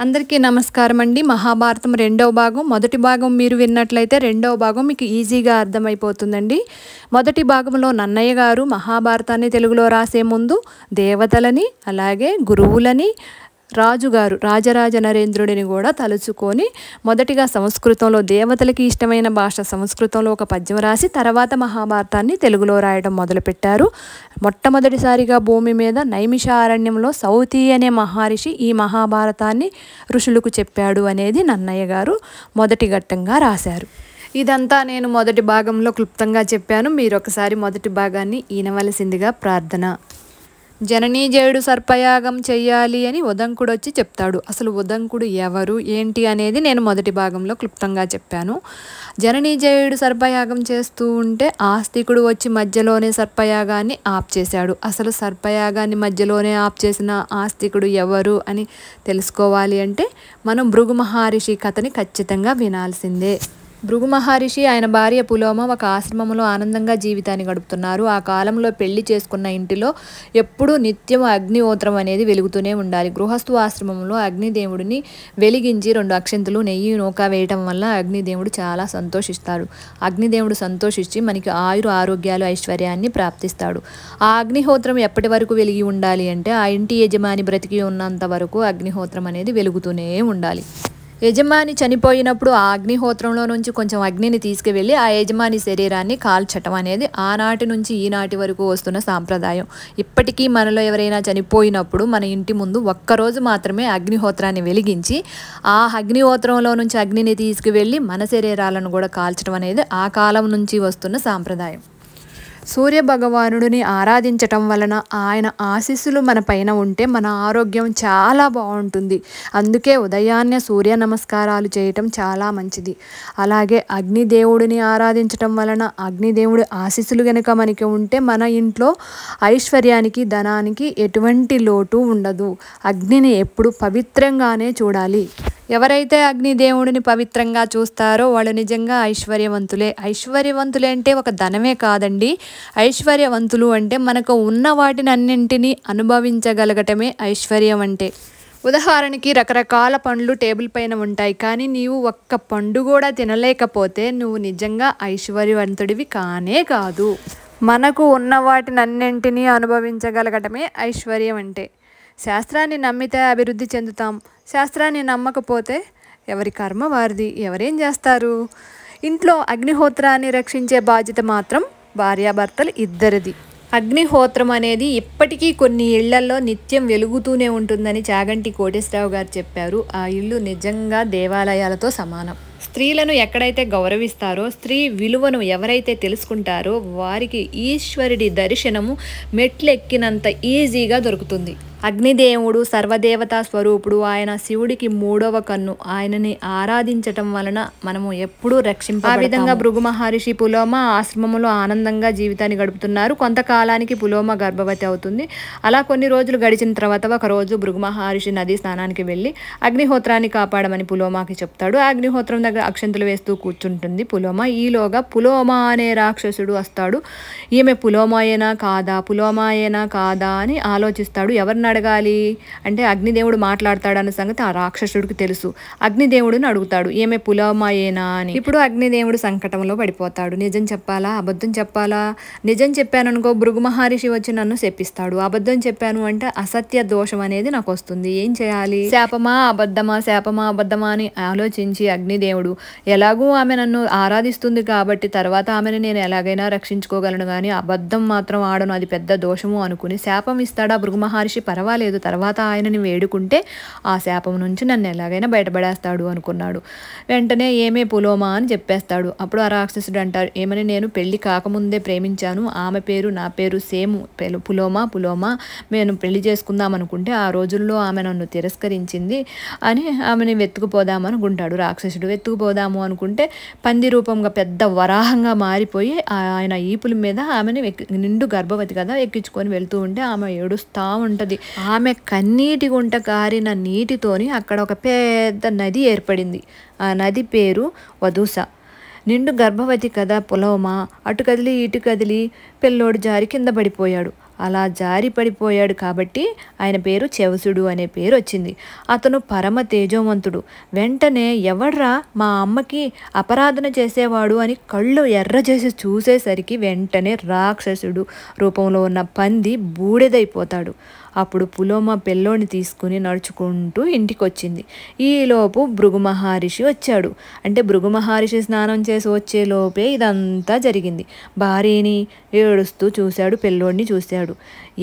అందరికీ నమస్కారం అండి. మహాభారతం రెండవ భాగం మొదటి భాగం మీరు విన్నట్లయితే రెండవ భాగం మీకు ఈజీగా అర్థమైపోతుందండి. మొదటి భాగంలో నన్నయ్య గారు మహాభారతాన్ని తెలుగులో రాసే ముందు దేవతలని అలాగే గురువులని రాజుగారు రాజరాజ నరేంద్రుడిని కూడా తలుచుకొని మొదటిగా సంస్కృతంలో దేవతలకి ఇష్టమైన భాష సంస్కృతంలో ఒక పద్యం రాసి తర్వాత మహాభారతాన్ని తెలుగులో రాయడం మొదలుపెట్టారు. మొట్టమొదటిసారిగా భూమి మీద నైమిషారణ్యంలో సౌతి అనే మహర్షి ఈ మహాభారతాన్ని ఋషులకు చెప్పాడు అనేది నన్నయ్య గారు మొదటి ఘట్టంగా రాశారు. ఇదంతా నేను మొదటి భాగంలో క్లుప్తంగా చెప్పాను. మీరు ఒకసారి మొదటి భాగాన్ని ఈనవలసిందిగా ప్రార్థన. జననీజయుడు సర్పయాగం చెయ్యాలి అని ఉదంకుడు వచ్చి చెప్తాడు. అసలు ఉదంకుడు ఎవరు ఏంటి అనేది నేను మొదటి భాగంలో క్లుప్తంగా చెప్పాను. జననీజయుడు సర్పయాగం చేస్తూ ఉంటే ఆస్తికుడు వచ్చి మధ్యలోనే సర్పయాగాన్ని ఆప్ చేశాడు. అసలు సర్పయాగాన్ని మధ్యలోనే ఆప్ చేసిన ఆస్తికుడు ఎవరు అని తెలుసుకోవాలి అంటే మనం భృగు మహర్షి కథని ఖచ్చితంగా వినాల్సిందే. భృగు మహర్షి ఆయన భార్య పులోమ ఒక ఆశ్రమంలో ఆనందంగా జీవితాన్ని గడుపుతున్నారు. ఆ కాలంలో పెళ్లి చేసుకున్న ఇంటిలో ఎప్పుడూ నిత్యం అగ్నిహోత్రం అనేది వెలుగుతూనే ఉండాలి. గృహస్థు ఆశ్రమంలో అగ్నిదేవుడిని వెలిగించి 2 అక్షంతులు నెయ్యి నూక వేయటం వల్ల అగ్నిదేవుడు చాలా సంతోషిస్తాడు. అగ్నిదేవుడు సంతోషించి మనకి ఆరోగ్యాలు ఐశ్వర్యాన్ని ప్రాప్తిస్తాడు. ఆ అగ్నిహోత్రం ఎప్పటి వరకు వెలిగి ఉండాలి అంటే ఆ ఇంటి యజమాని బ్రతికి ఉన్నంత వరకు అగ్నిహోత్రం అనేది వెలుగుతూనే ఉండాలి. యజమాని చనిపోయినప్పుడు ఆ అగ్నిహోత్రంలో నుంచి కొంచెం అగ్నిని తీసుకువెళ్ళి ఆ యజమాని శరీరాన్ని కాల్చటం అనేది ఆనాటి నుంచి ఈనాటి వరకు వస్తున్న సాంప్రదాయం. ఇప్పటికీ మనలో ఎవరైనా చనిపోయినప్పుడు మన ఇంటి ముందు ఒక్కరోజు మాత్రమే అగ్నిహోత్రాన్ని వెలిగించి ఆ అగ్నిహోత్రంలో నుంచి అగ్నిని తీసుకువెళ్ళి మన శరీరాలను కూడా కాల్చడం అనేది ఆ కాలం నుంచి వస్తున్న సాంప్రదాయం. సూర్య భగవానుడిని ఆరాధించటం వలన ఆయన ఆశీస్సులు మన పైన ఉంటే మన ఆరోగ్యం చాలా బాగుంటుంది. అందుకే ఉదయాన్నే సూర్య నమస్కారాలు చేయటం చాలా మంచిది. అలాగే అగ్నిదేవుడిని ఆరాధించటం వలన అగ్నిదేవుడి ఆశీస్సులు కనుక మనకి ఉంటే మన ఇంట్లో ఐశ్వర్యానికి ధనానికి ఎటువంటి లోటు ఉండదు. అగ్నిని ఎప్పుడు పవిత్రంగానే చూడాలి. ఎవరైతే అగ్నిదేవుడిని పవిత్రంగా చూస్తారో వాళ్ళు నిజంగా ఐశ్వర్యవంతులే. ఐశ్వర్యవంతులే అంటే ఒక ధనమే కాదండి. ఐశ్వర్యవంతులు అంటే మనకు ఉన్న వాటిని అన్నింటినీ అనుభవించగలగటమే ఐశ్వర్యం అంటే. ఉదాహరణకి రకరకాల పండ్లు టేబుల్ పైన ఉంటాయి, కానీ నీవు ఒక్క పండు కూడా తినలేకపోతే నువ్వు నిజంగా ఐశ్వర్యవంతుడివి కానే కాదు. మనకు ఉన్న వాటిని అన్నింటినీ అనుభవించగలగటమే ఐశ్వర్యం అంటే. శాస్త్రాన్ని నమ్మితే అభివృద్ధి చెందుతాం, శాస్త్రాన్ని నమ్మకపోతే ఎవరి కర్మ వారిది. ఎవరేం చేస్తారు? ఇంట్లో అగ్నిహోత్రాన్ని రక్షించే బాధ్యత మాత్రం భార్యాభర్తలు ఇద్దరిది. అగ్నిహోత్రం అనేది ఇప్పటికీ కొన్ని ఇళ్లలో నిత్యం వెలుగుతూనే ఉంటుందని చాగంటి కోటేశ్వరరావు గారు చెప్పారు. ఆ ఇల్లు నిజంగా దేవాలయాలతో సమానం. స్త్రీలను ఎక్కడైతే గౌరవిస్తారో, స్త్రీ విలువను ఎవరైతే తెలుసుకుంటారో వారికి ఈశ్వరుడి దర్శనము మెట్లెక్కినంత ఈజీగా దొరుకుతుంది. అగ్నిదేవుడు సర్వదేవతా స్వరూపుడు. ఆయన శివుడికి 3వ కన్ను. ఆయనని ఆరాధించటం వలన మనము ఎప్పుడూ రక్షింపబడతాము. ఆ విధంగా భృగు మహర్షి పులోమ ఆశ్రమంలో ఆనందంగా జీవితాన్ని గడుపుతున్నారు. కొంతకాలానికి పులోమ గర్భవతి అవుతుంది. అలా కొన్ని రోజులు గడిచిన తర్వాత ఒక రోజు భృగు మహర్షి నదీ స్నానానికి వెళ్ళి అగ్నిహోత్రాన్ని కాపాడమని పులోమకి చెప్తాడు. ఆ అగ్నిహోత్రం దగ్గర అక్షంతలు వేస్తూ కూర్చుంటుంది పులోమ. ఈలోగా పులోమ అనే రాక్షసుడు వస్తాడు. ఈమె పులోమాయేనా కాదా అని ఆలోచిస్తాడు. ఎవరిని అడగాలి అంటే అగ్నిదేవుడు మాట్లాడతాడన్న సంగతి ఆ రాక్షసుడికి తెలుసు. అగ్నిదేవుడిని అడుగుతాడు, ఏమే పులోమాయేనా అని. ఇప్పుడు అగ్నిదేవుడు సంకటంలో పడిపోతాడు. నిజం చెప్పాలా అబద్ధం చెప్పాలా? నిజం చెప్పాననుకో భృగు మహర్షి వచ్చి నన్ను శపిస్తాడు. అబద్ధం చెప్పాను అంటే అసత్య దోషం అనేది నాకు వస్తుంది. ఏం చేయాలి? శాపమా అబద్ధమా అని ఆలోచించి అగ్నిదేవుడు ఎలాగూ ఆమె నన్ను ఆరాధిస్తుంది కాబట్టి తర్వాత ఆమెను నేను ఎలాగైనా రక్షించుకోగలను, కానీ అబద్ధం మాత్రం ఆడను, అది పెద్ద దోషము అనుకుని శాపం ఇస్తాడా భృగు మహర్షి. పర్వాలేదు, తర్వాత ఆయనని వేడుకుంటే ఆ శాపం నుంచి నన్ను ఎలాగైనా బయటపడేస్తాడు అనుకున్నాడు. వెంటనే ఏమే పులోమ అని చెప్పేస్తాడు. అప్పుడు ఆ రాక్షసుడు అంటారు, ఏమని నేను పెళ్లి కాకముందే ప్రేమించాను, ఆమె పేరు నా పేరు సేమ్ పులోమ, నేను పెళ్లి చేసుకుందాం అనుకుంటే ఆ రోజుల్లో ఆమె నన్ను తిరస్కరించింది అని ఆమెని వెతుకుపోదామనుకుంటాడు రాక్షసుడు. వెతుకుపోదాము అనుకుంటే పంది రూపంగా పెద్ద వరాహంగా మారిపోయి ఆయన ఈపుల మీద ఆమెని నిండు గర్భవతి కదా ఎక్కించుకొని వెళ్తూ ఉంటే ఆమె ఏడుస్తూ ఉంటుంది. ఆమె కన్నీటి గుంట కారిన నీటితోని అక్కడ ఒక పెద్ద నది ఏర్పడింది. ఆ నది పేరు వధూస. నిండు గర్భవతి కదా పులోమ. అటు కదిలి ఇటు కదిలి పిల్లోడు జారి కింద పడిపోయాడు. అలా జారి పడిపోయాడు కాబట్టి ఆయన పేరు చెవసుడు అనే పేరు వచ్చింది. అతను పరమ తేజోవంతుడు. వెంటనే ఎవడ్రా మా అమ్మకి అపరాధన చేసేవాడు అని కళ్ళు ఎర్ర చేసి చూసేసరికి వెంటనే రాక్షసుడు రూపంలో ఉన్న పంది బూడిదైపోతాడు. అప్పుడు పులోమ పిల్లోని తీసుకుని నడుచుకుంటూ ఇంటికొచ్చింది. ఈలోపు భృగు మహర్షి వచ్చాడు. అంటే భృగు మహర్షి స్నానం చేసి వచ్చేలోపే ఇదంతా జరిగింది. భార్యని ఏడుస్తూ చూశాడు, పిల్లోడిని చూశాడు.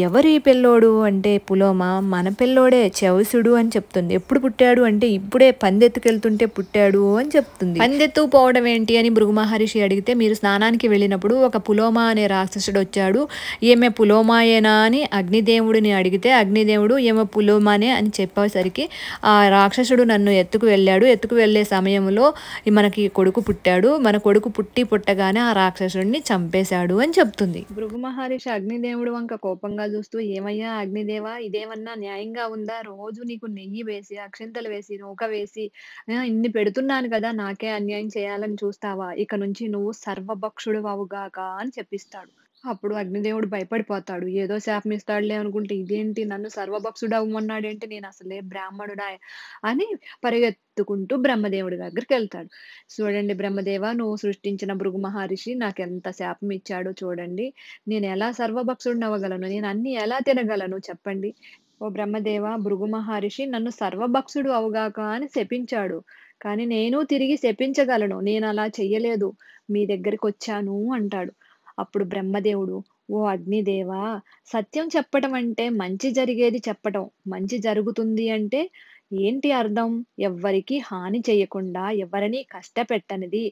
ఎవరి పిల్లోడు అంటే పులోమ మన పిల్లోడే చెవసుడు అని చెప్తుంది. ఎప్పుడు పుట్టాడు అంటే ఇప్పుడే పందెత్తుకెళ్తుంటే పుట్టాడు అని చెప్తుంది. పందెత్తు పోవడం ఏంటి అని భృగు మహర్షి అడిగితే, మీరు స్నానానికి వెళ్ళినప్పుడు ఒక పులోమ అనే రాక్షసుడు వచ్చాడు, ఈమె పులోమాయేనా అని అగ్నిదేవుడిని అడిగితే అగ్నిదేవుడు ఈమె పులోమానే అని చెప్పేసరికి ఆ రాక్షసుడు నన్ను ఎత్తుకు వెళ్ళే సమయంలో మనకి కొడుకు పుట్టాడు, మన కొడుకు పుట్టగానే ఆ రాక్షసుడిని చంపేశాడు అని చెప్తుంది. భృగు మహర్షి అగ్నిదేవుడు వంక కోపంగా చూస్తూ, ఏమయ్యా అగ్నిదేవా, ఇదేమన్నా న్యాయంగా ఉందా? రోజు నీకు నెయ్యి వేసి అక్షింతలు వేసి నూక వేసి ఇన్ని పెడుతున్నాను కదా, నాకే అన్యాయం చేయాలని చూస్తావా? ఇక నుంచి నువ్వు సర్వభక్షుడు అవుగాక అని చెప్పిస్తాడు. అప్పుడు అగ్నిదేవుడు భయపడిపోతాడు. ఏదో శాపం ఇస్తాడులే అనుకుంటే ఇదేంటి నన్ను సర్వభక్షుడు అవ్వమన్నాడేంటి, నేను అసలే బ్రాహ్మణుడా అని పరిగెత్తుకుంటూ బ్రహ్మదేవుడి దగ్గరికి వెళ్తాడు. చూడండి బ్రహ్మదేవ, నువ్వు సృష్టించిన భృగు మహర్షి నాకెంత శాపం ఇచ్చాడో చూడండి. నేను ఎలా సర్వభక్షుడిని అవ్వగలను? నేను అన్ని ఎలా తినగలను చెప్పండి? ఓ బ్రహ్మదేవ, భృగు మహర్షి నన్ను సర్వభక్షుడు అవుగాక అని శపించాడు. కానీ నేను తిరిగి శపించగలను. నేను అలా చెయ్యలేదు. మీ దగ్గరికొచ్చాను అంటాడు. అప్పుడు బ్రహ్మదేవుడు, ఓ అగ్నిదేవా, సత్యం చెప్పటం అంటే మంచి జరిగేది చెప్పటం. మంచి జరుగుతుంది అంటే ఏంటి అర్థం? ఎవ్వరికీ హాని చెయ్యకుండా, ఎవరినీ కష్టపెట్టనిది,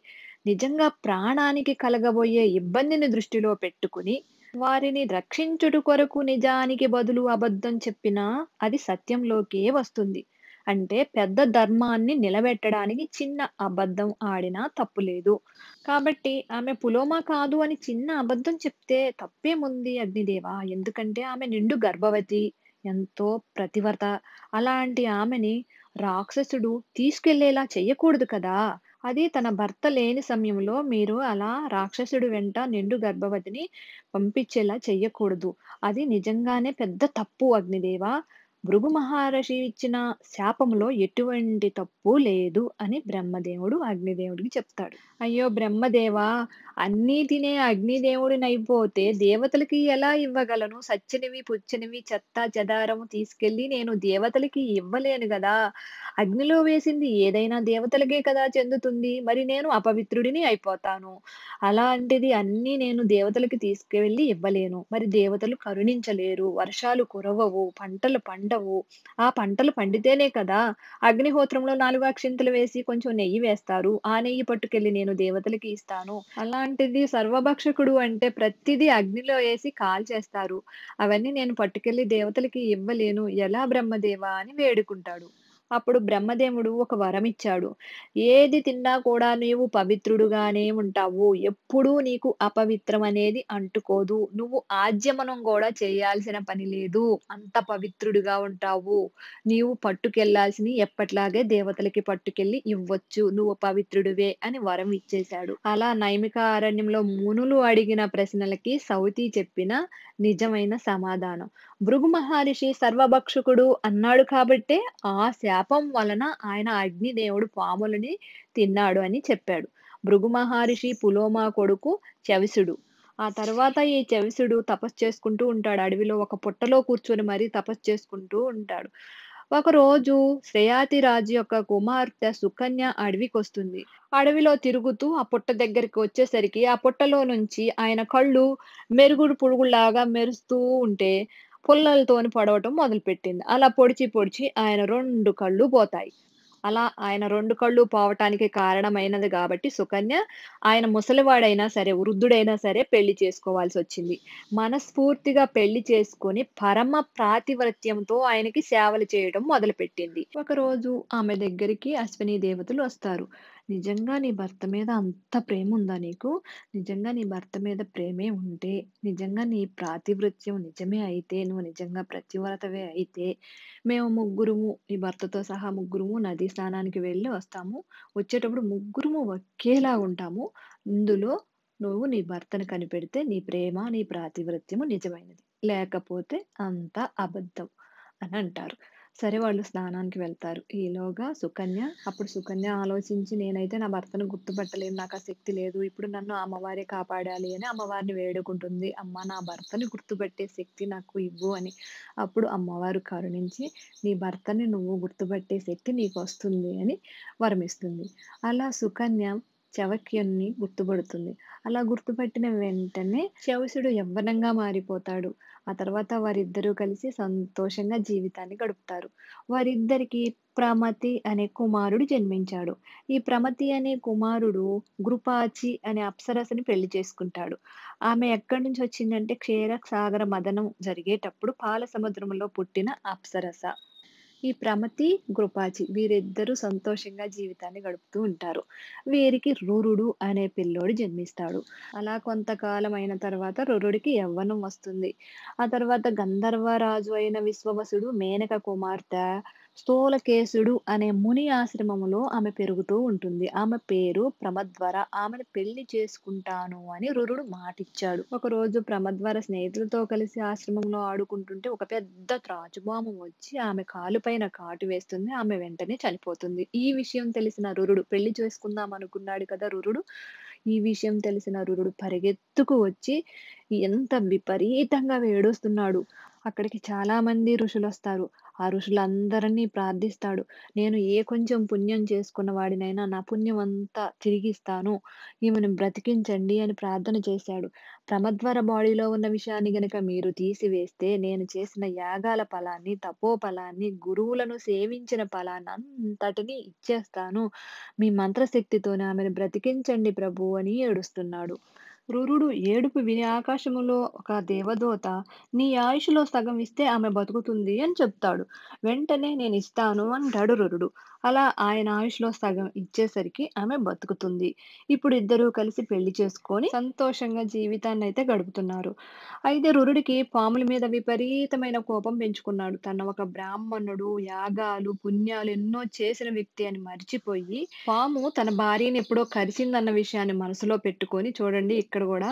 నిజంగా ప్రాణానికి కలగబోయే ఇబ్బందిని దృష్టిలో పెట్టుకుని వారిని రక్షించుట కొరకు నిజానికి బదులు అబద్ధం చెప్పినా అది సత్యంలోకే వస్తుంది. అంటే పెద్ద ధర్మాన్ని నిలబెట్టడానికి చిన్న అబద్ధం ఆడినా తప్పులేదు. కాబట్టి ఆమె పులోమ కాదు అని చిన్న అబద్ధం చెప్తే తప్పేముంది అగ్నిదేవ? ఎందుకంటే ఆమె నిండు గర్భవతి, ఎంతో ప్రతివత. అలాంటి ఆమెని రాక్షసుడు తీసుకెళ్లేలా చెయ్యకూడదు కదా! అది తన భర్త లేని సమయంలో మీరు అలా రాక్షసుడి వెంట నిండు గర్భవతిని పంపించేలా చెయ్యకూడదు. అది నిజంగానే పెద్ద తప్పు అగ్నిదేవ. భృగు మహర్షి ఇచ్చిన శాపంలో ఎటువంటి తప్పు లేదు అని బ్రహ్మదేవుడు అగ్నిదేవుడికి చెప్తాడు. అయ్యో బ్రహ్మదేవా, అన్నీ తినే అగ్నిదేవుడినైపోతే దేవతలకి ఎలా ఇవ్వగలను? సచ్చినవి పుచ్చినవి చెత్త చెదారము తీసుకెళ్ళి నేను దేవతలకి ఇవ్వలేను గదా! అగ్నిలో వేసింది ఏదైనా దేవతలకే కదా చెందుతుంది. మరి నేను అపవిత్రుడిని అయిపోతాను. అలాంటిది అన్నీ నేను దేవతలకి తీసుకువెళ్ళి ఇవ్వలేను. మరి దేవతలు కరుణించలేరు. వర్షాలు కురవవు. పంటలు పండవు. ఆ పంటలు పండితేనే కదా అగ్నిహోత్రంలో 4 అక్షింతలు వేసి కొంచెం నెయ్యి వేస్తారు. ఆ నెయ్యి పట్టుకెళ్ళి నేను దేవతలకి ఇస్తాను. అలాంటిది సర్వభక్షకుడు అంటే ప్రతిదీ అగ్నిలో ఏసి కాల్చేస్తారు. అవన్నీ నేను పట్టుకెళ్ళి దేవతలకి ఇవ్వలేను. ఎలా బ్రహ్మదేవా అని వేడుకుంటాడు. అప్పుడు బ్రహ్మదేవుడు ఒక వరమిచ్చాడు. ఏది తిన్నా కూడా నీవు పవిత్రుడుగానే ఉంటావు. ఎప్పుడూ నీకు అపవిత్రం అనేది అంటుకోదు. నువ్వు ఆద్యమనం గూడా చేయాల్సిన పని లేదు. అంత పవిత్రుడిగా ఉంటావు. నీవు పట్టుకెళ్ళాల్సినయి ఎప్పట్లాగే దేవతలకి పట్టుకెళ్ళి ఇవ్వచ్చు. నువ్వు పవిత్రుడివే అని వరం ఇచ్చేశాడు. అలా నైమిక అరణ్యంలో మునులు అడిగిన ప్రశ్నలకి సౌతి చెప్పిన నిజమైన సమాధానం. భృగు మహర్షి సర్వభక్షకుడు అన్నాడు కాబట్టే ఆ శాపం వలన ఆయన అగ్నిదేవుడు పాములని తిన్నాడు అని చెప్పాడు. భృగు మహర్షి పులోమ కొడుకు చవిసుడు. ఆ తర్వాత ఈ చవిసుడు తపస్సు చేసుకుంటూ ఉంటాడు. అడవిలో ఒక పుట్టలో కూర్చొని మరీ తపస్సు చేసుకుంటూ ఉంటాడు. ఒకరోజు శ్రేయాతి రాజు యొక్క కుమార్తె సుకన్య అడవికొస్తుంది. అడవిలో తిరుగుతూ ఆ పుట్ట దగ్గరికి వచ్చేసరికి ఆ పుట్టలో నుంచి ఆయన కళ్ళు మెరుగుడు పురుగుల్లాగా మెరుస్తూ ఉంటే పుల్లలతోని పొడవటం మొదలుపెట్టింది. అలా పొడిచి పొడిచి ఆయన 2 కళ్ళు పోతాయి. అలా ఆయన 2 కళ్ళు పోవటానికి కారణమైనది గాబట్టి సుకన్య ఆయన ముసలివాడైనా సరే, వృద్ధుడైనా సరే పెళ్లి చేసుకోవాల్సొచ్చింది. మనస్ఫూర్తిగా పెళ్లి చేసుకొని పరమ పాతివ్రత్యంతో ఆయనకి సేవలు చేయడం మొదలుపెట్టింది. ఒకరోజు ఆమె దగ్గరికి అశ్విని దేవతలు వస్తారు. నిజంగా నీ భర్త మీద అంత ప్రేముందా నీకు? నిజంగా నీ భర్త మీద ప్రేమే ఉంటే, నిజంగా నీ పాతివ్రత్యం నిజమే అయితే, నువ్వు నిజంగా పతివ్రతవే అయితే, మేము ముగ్గురము నీ భర్తతో సహా ముగ్గురము నదీ స్నానానికి వెళ్ళి వస్తాము. వచ్చేటప్పుడు ముగ్గురము ఒకేలా ఉంటాము. ఇందులో నువ్వు నీ భర్తను కనిపెడితే నీ ప్రేమ, నీ పాతివ్రత్యము నిజమైనది. లేకపోతే అంతా అబద్ధం అని అంటారు. సరే వాళ్ళు స్నానానికి వెళ్తారు. ఈలోగా సుకన్య ఆలోచించి నేనైతే నా భర్తను గుర్తుపట్టలేను. నాకు ఆ శక్తి లేదు. ఇప్పుడు నన్ను అమ్మవారే కాపాడాలి అని అమ్మవారిని వేడుకుంటుంది. అమ్మ నా భర్తని గుర్తుపట్టే శక్తి నాకు ఇవ్వు అని. అప్పుడు అమ్మవారు కరుణించి నీ భర్తని నువ్వు గుర్తుపట్టే శక్తి నీకొస్తుంది అని వరమిస్తుంది. అలా సుకన్య చవక్యన్ని గుర్తుపడుతుంది. అలా గుర్తుపట్టిన వెంటనే శివసుడు యవ్వనంగా మారిపోతాడు. ఆ తర్వాత వారిద్దరూ కలిసి సంతోషంగా జీవితాన్ని గడుపుతారు. వారిద్దరికీ ప్రమతి అనే కుమారుడు జన్మించాడు. ఈ ప్రమతి అనే కుమారుడు గృపాచి అనే అప్సరసని పెళ్లి చేసుకుంటాడు. ఆమె ఎక్కడి నుంచి వచ్చిందంటే క్షీరసాగర మథనం జరిగేటప్పుడు పాల సముద్రంలో పుట్టిన అప్సరస. ఈ ప్రమతి, కృపాచి వీరిద్దరూ సంతోషంగా జీవితాన్ని గడుపుతూ ఉంటారు. వీరికి రురుడు అనే పిల్లోడు జన్మిస్తాడు. అలా కొంతకాలం అయిన తర్వాత రురుడికి యవ్వనం వస్తుంది. ఆ తర్వాత గంధర్వరాజు అయిన విశ్వవసుడు మేనక కుమార్తె స్థూలకేశుడు అనే ముని ఆశ్రమములో ఆమె పెరుగుతూ ఉంటుంది. ఆమె పేరు ప్రమద్వర. ఆమెను పెళ్లి చేసుకుంటాను అని రురుడు మాటిచ్చాడు. ఒకరోజు ప్రమద్వర స్నేహితులతో కలిసి ఆశ్రమంలో ఆడుకుంటుంటే ఒక పెద్ద త్రాచుపాము వచ్చి ఆమె కాలుపైన కాటు వేస్తుంది. ఆమె వెంటనే చనిపోతుంది. ఈ విషయం తెలిసిన రురుడు పెళ్లి చేసుకుందాం అనుకున్నాడు కదా రురుడు. ఈ విషయం తెలిసిన రురుడు పరిగెత్తుకు వచ్చి ఎంత విపరీతంగా ఏడుస్తున్నాడు. అక్కడికి చాలా మంది ఋషులొస్తారు. ఆ ఋషులందరినీ ప్రార్థిస్తాడు. నేను ఏ కొంచెం పుణ్యం చేసుకున్న వాడినైనా నా పుణ్యం అంతా తిరిగిస్తాను. ఈమెను బ్రతికించండి అని ప్రార్థన చేశాడు. ప్రమద్వర బాడీలో ఉన్న విషయాన్ని గనక మీరు తీసివేస్తే నేను చేసిన యాగాల ఫలాన్ని, తపోఫలాన్ని, గురువులను సేవించిన ఫలాన్నంతటిని ఇచ్చేస్తాను. మీ మంత్రశక్తితోనే ఆమెను బ్రతికించండి ప్రభూ అని ఏడుస్తున్నాడు. రురుడు ఏడుపు విని ఆకాశములో ఒక దేవదూత నీ ఆయుష్‌లో సగం ఇస్తే ఆమె బతుకుతుంది అని చెప్తాడు. వెంటనే నేనిస్తాను అంటాడు రురుడు. అలా ఆయన ఆయుష్‌లో సగం ఇచ్చేసరికి ఆమె బతుకుతుంది. ఇప్పుడు ఇద్దరూ కలిసి పెళ్లి చేసుకొని సంతోషంగా జీవితాన్నయితే గడుపుతున్నారు. అయితే రురుడికి పాముల మీద విపరీతమైన కోపం పెంచుకున్నాడు. తను ఒక బ్రాహ్మణుడు, యాగాలు, పుణ్యాలు ఎన్నో చేసిన వ్యక్తి అని మరిచిపోయి, పాము తన భార్యని ఎప్పుడో కరిచిందన్న విషయాన్ని మనసులో పెట్టుకొని చూడండి ఇక్కడ గూడా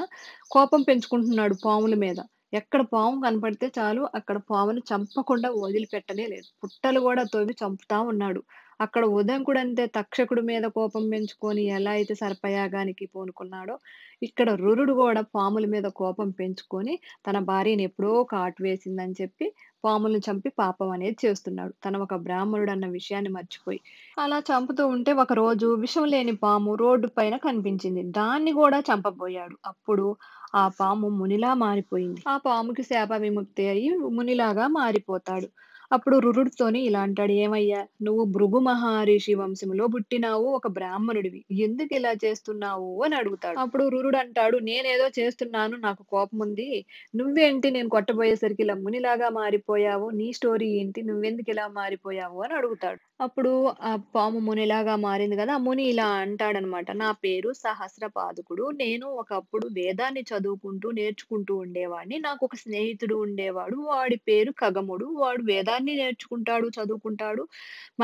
కోపం పెంచుకుంటున్నాడు పాముల మీద. ఎక్కడ పాము కనపడితే చాలు అక్కడ పాముని చంపకుండా వదిలిపెట్టనే లేదు. పుట్టలు గూడా తవ్వి చంపుతా ఉన్నాడు. అక్కడ ఉదంకుడు అంతే తక్షకుడి మీద కోపం పెంచుకొని ఎలా అయితే సర్పయాగానికి పూనుకున్నాడో, ఇక్కడ రురుడు గూడా పాముల మీద కోపం పెంచుకొని తన భార్యని ఎప్పుడో కాటు వేసిందని చెప్పి పాములను చంపి పాపం అనేది చేస్తున్నాడు. తను ఒక బ్రాహ్మణుడన్న విషయాన్ని మర్చిపోయి. అలా చంపుతూ ఉంటే ఒకరోజు విషం లేని పాము రోడ్డు పైన కనిపించింది. దాన్ని గూడా చంపబోయాడు. అప్పుడు ఆ పాము మునిలా మారిపోయింది. ఆ పాముకి శాప విముక్తి అయ్యి మునిలాగా మారిపోతాడు. అప్పుడు రురుడితోని ఇలా అంటాడు. "ఏమయ్యా! నువ్వు భృగు మహర్షి వంశంలో పుట్టినావు. ఒక బ్రాహ్మణుడివి. ఎందుకిలా చేస్తున్నావు?" అని అడుగుతాడు. అప్పుడు రురుడు అంటాడు, "నేనేదో చేస్తున్నాను. నాకు కోపముంది. నువ్వేంటి నేను కొట్టబోయేసరికి ఇలా మునిలాగా మారిపోయావు? నీ స్టోరీ ఏంటి? నువ్వెందుకిలా మారిపోయావు?" అని అడుగుతాడు. అప్పుడు ఆ పాము మునిలాగా మారింది గదా! ఆ ముని ఇలా అంటాడనమాట. "నా పేరు సహస్రపాదుకుడు. నేను ఒకప్పుడు వేదాన్ని చదువుకుంటూ, నేర్చుకుంటూ ఉండేవాడిని. నాకొక స్నేహితుడు ఉండేవాడు. వాడి పేరు ఖగముడు. వాడు వేదాన్ని నేర్చుకుంటాడు, చదువుకుంటాడు.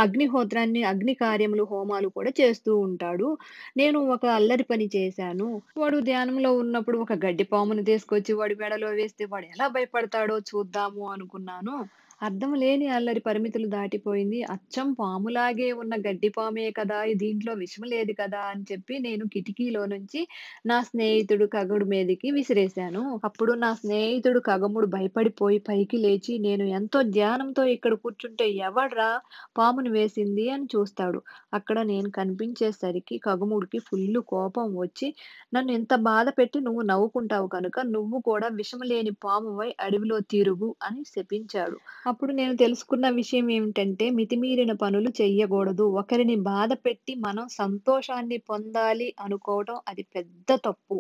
అగ్నిహోత్రాన్ని, అగ్ని కార్యములు, హోమాలు కూడా చేస్తూ ఉంటాడు. నేను ఒక అల్లరి పని చేశాను. వాడు ధ్యానంలో ఉన్నప్పుడు ఒక గడ్డి పాముని తీసుకొచ్చి వాడి మెడలో వేస్తే వాడు ఎలా భయపడతాడో చూద్దాము అనుకున్నాను. అర్థం లేని అల్లరి పరిమితులు దాటిపోయింది. అచ్చం పాములాగే ఉన్న గడ్డి పామే కదా! దీంట్లో విషం లేదు కదా! అని చెప్పి నేను కిటికీలో నుంచి నా స్నేహితుడు ఖగుడు మీదకి విసిరేశాను. అప్పుడు నా స్నేహితుడు ఖగముడు భయపడిపోయి పైకి లేచి నేను ఎంతో ధ్యానంతో ఇక్కడ కూర్చుంటే ఎవడ్రా పాముని వేసింది అని చూస్తాడు. అక్కడ నేను కనిపించేసరికి ఖగముడికి ఫుల్లు కోపం వచ్చి నన్ను ఇంత బాధ పెట్టి నువ్వు నవ్వుకుంటావు కనుక నువ్వు కూడా విషము లేని పామువై అడవిలో తిరుగు అని శపించాడు. అప్పుడు నేను తెలుసుకున్న విషయం ఏమిటంటే మితిమీరిన పనులు చెయ్యకూడదు. ఒకరిని బాధ పెట్టి మనం సంతోషాన్ని పొందాలి అనుకోవటం అది పెద్ద తప్పు.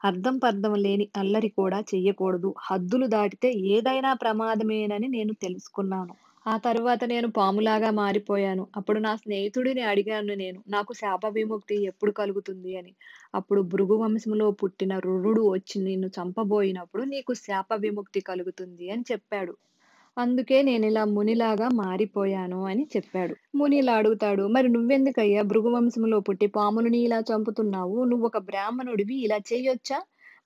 అర్థం పర్థం లేని అల్లరి కూడా చెయ్యకూడదు. హద్దులు దాటితే ఏదైనా ప్రమాదమేనని నేను తెలుసుకున్నాను. ఆ తరువాత నేను పాములాగా మారిపోయాను. అప్పుడు నా స్నేహితుడిని అడిగాను నేను. నాకు శాప విముక్తి ఎప్పుడు కలుగుతుంది అని. అప్పుడు భృగు వంశంలో పుట్టిన రురుడు వచ్చి నిన్ను చంపబోయినప్పుడు నీకు శాప విముక్తి కలుగుతుంది అని చెప్పాడు. అందుకే నేనిలా మునిలాగా మారిపోయాను అని చెప్పాడు. ముని ఇలా అడుగుతాడు, "మరి నువ్వెందుకయ్యా భృగు వంశంలో పుట్టి పాములని ఇలా చంపుతున్నావు? నువ్వొక బ్రాహ్మణుడివి ఇలా చెయ్యొచ్చా?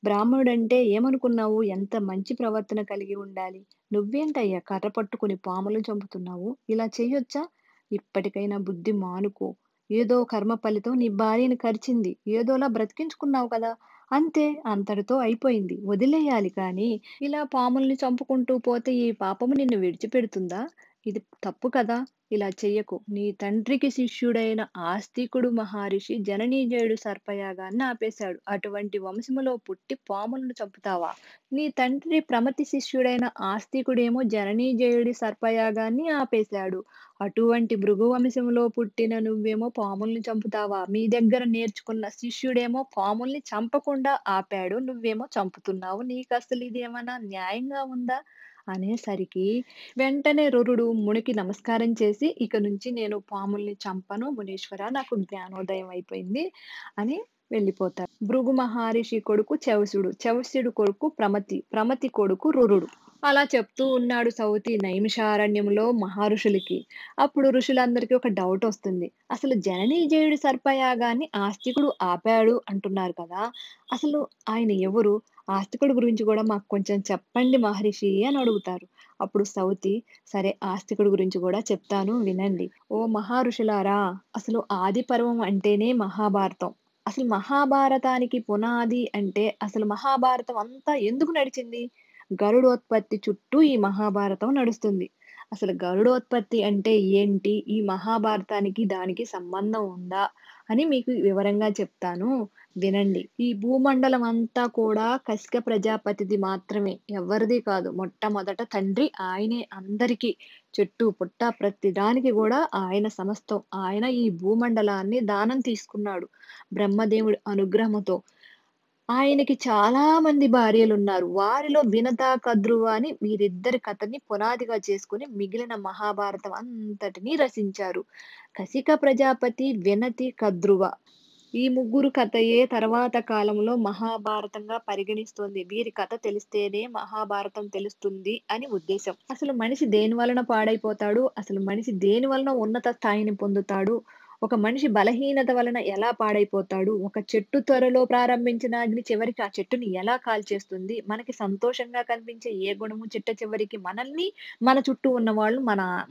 బ్రాహ్మణుడంటే ఏమనుకున్నావు? ఎంత మంచి ప్రవర్తన కలిగి ఉండాలి. నువ్వేంటయ్యా కర్ర పట్టుకొని పాములను చంపుతున్నావు? ఇలా చెయ్యొచ్చా? ఇప్పటికైనా బుద్ధి మానుకో. ఏదో కర్మ ఫలితం నీ భార్యని కరిచింది. ఏదోలా బ్రతికించుకున్నావు కదా! అంతే. అంతటితో అయిపోయింది. వదిలేయాలి కానీ, ఇలా పాముల్ని చంపుకుంటూ పోతే ఈ పాపము నిన్ను విడిచిపెడుతుందా? ఇది తప్పు కదా! ఇలా చెయ్యకు. నీ తండ్రికి శిష్యుడైన ఆస్తికుడు మహర్షి జనమేజయుడు సర్పయాగాన్ని ఆపేశాడు. అటువంటి వంశములో పుట్టి పాములను చంపుతావా? నీ తండ్రి ప్రమథి శిష్యుడైన ఆస్తికుడేమో జనమేజయుడి సర్పయాగాన్ని ఆపేశాడు. అటువంటి భృగు వంశంలో పుట్టిన నువ్వేమో పాముల్ని చంపుతావా? మీ దగ్గర నేర్చుకున్న శిష్యుడేమో పాముల్ని చంపకుండా ఆపాడు. నువ్వేమో చంపుతున్నావు. నీకసలు ఇదేమన్నా న్యాయంగా ఉందా? అనేసరికి వెంటనే రురుడు మునికి నమస్కారం చేసి, "ఇక నుంచి నేను పాముల్ని చంపను మునీశ్వరా! నాకు జ్ఞానోదయం అయిపోయింది" అని వెళ్ళిపోతారు. భృగు మహర్షి కొడుకు చౌసుడు, చౌసుడు కొడుకు ప్రమతి, ప్రమతి కొడుకు రురుడు. అలా చెప్తూ ఉన్నాడు సౌతి నైమిషారణ్యంలో మహర్షులకి. అప్పుడు ఋషులందరికీ ఒక డౌటొస్తుంది. అసలు జనమేజయుడి సర్పయాగాన్ని ఆస్తికుడు ఆపాడు అంటున్నారు కదా! అసలు ఆయన ఎవరు? ఆస్తికుడి గురించి గూడా మాకు కొంచెం చెప్పండి మహర్షి అని అడుగుతారు. అప్పుడు సౌతి, సరే ఆస్తికుడి గురించి గూడా చెప్తాను వినండి. ఓ మహర్షులారా! అసలు ఆది పర్వం అంటేనే మహాభారతం. అసలు మహాభారతానికి పునాది అంటే అసలు మహాభారతం అంతా ఎందుకు నడిచింది? గరుడోత్పత్తి చుట్టూ ఈ మహాభారతం నడుస్తుంది. అసలు గరుడోత్పత్తి అంటే ఏంటి? ఈ మహాభారతానికి దానికి సంబంధం ఉందా? అని మీకు వివరంగా చెప్తాను వినండి. ఈ భూమండలం అంతా కూడా కశిక ప్రజాపతిది మాత్రమే. ఎవ్వరిది కాదు. మొట్టమొదట తండ్రి ఆయనే అందరికీ. చెట్టు, పుట్ట ప్రతి దానికి గూడా ఆయన సమస్తం. ఆయన ఈ భూమండలాన్ని దానం తీసుకున్నాడు. బ్రహ్మదేవుడి అనుగ్రహముతో. ఆయనకి చాలా మంది భార్యలున్నారు. వారిలో వినత, కద్రువ అని వీరిద్దరి కథని పునాదిగా చేసుకొని మిగిలిన మహాభారతం అంతటిని రచించారు. కశిక ప్రజాపతి, వినతి, కద్రువ ఈ ముగ్గురు కథయే తర్వాత కాలంలో మహాభారతంగా పరిగణిస్తోంది. వీరి కథ తెలిస్తేనే మహాభారతం తెలుస్తుంది అని ఉద్దేశం. అసలు మనిషి దేని వలన పాడైపోతాడు? అసలు మనిషి దేని వలన ఉన్నత స్థాయిని పొందుతాడు? ఒక మనిషి బలహీనత వలన ఎలా పాడైపోతాడు? ఒక చెట్టు త్వరలో ప్రారంభించిన అగ్ని చివరికి ఆ చెట్టుని ఎలా కాల్చేస్తుంది? మనకి సంతోషంగా కనిపించే ఏ గుణము చిట్ట చివరికి మనల్ని, మన చుట్టూ ఉన్నవాళ్ళు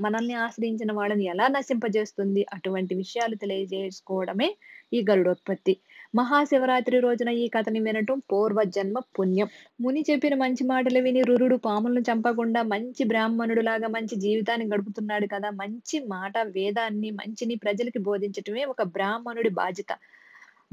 మనల్ని ఆశ్రయించిన వాళ్ళని ఎలా నశింపజేస్తుంది? అటువంటి విషయాలు తెలియజేసుకోవడమే ఈ గరుడోత్పత్తి. మహాశివరాత్రి రోజున ఈ కథని వినటం పూర్వజన్మ పుణ్యం. ముని చెప్పిన మంచి మాటలు విని రురుడు పాములను చంపకుండా మంచి బ్రాహ్మణుడిలాగా మంచి జీవితాన్ని గడుపుతున్నాడు కదా! మంచి మాట, వేదాన్ని, మంచిని ప్రజలకి బోధించటమే ఒక బ్రాహ్మణుడి బాధ్యత.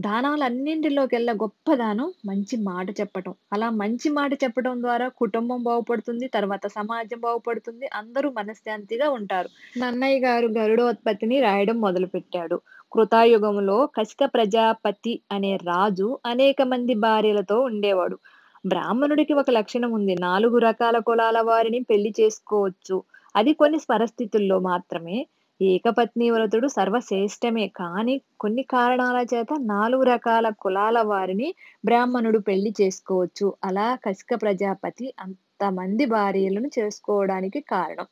దానాలన్నింటిలోకెల్లా గొప్ప దానం మంచి మాట చెప్పటం. అలా మంచి మాట చెప్పటం ద్వారా కుటుంబం బాగుపడుతుంది. తర్వాత సమాజం బాగుపడుతుంది. అందరూ మనశ్శాంతిగా ఉంటారు. నన్నయ్య గారు గరుడోత్పత్తిని రాయడం మొదలుపెట్టాడు. కృతాయుగంలో కశిక ప్రజాపతి అనే రాజు అనేక మంది భార్యలతో ఉండేవాడు. బ్రాహ్మణుడికి ఒక లక్షణం ఉంది. 4 రకాల కులాల వారిని పెళ్లి చేసుకోవచ్చు. అది కొన్ని పరిస్థితుల్లో మాత్రమే. ఏకపత్ని వ్రతుడు సర్వశ్రేష్టమే. కానీ కొన్ని కారణాల చేత 4 రకాల కులాల వారిని బ్రాహ్మణుడు పెళ్లి చేసుకోవచ్చు. అలా కశిక ప్రజాపతి అంతమంది భార్యలను చేసుకోవడానికి కారణం.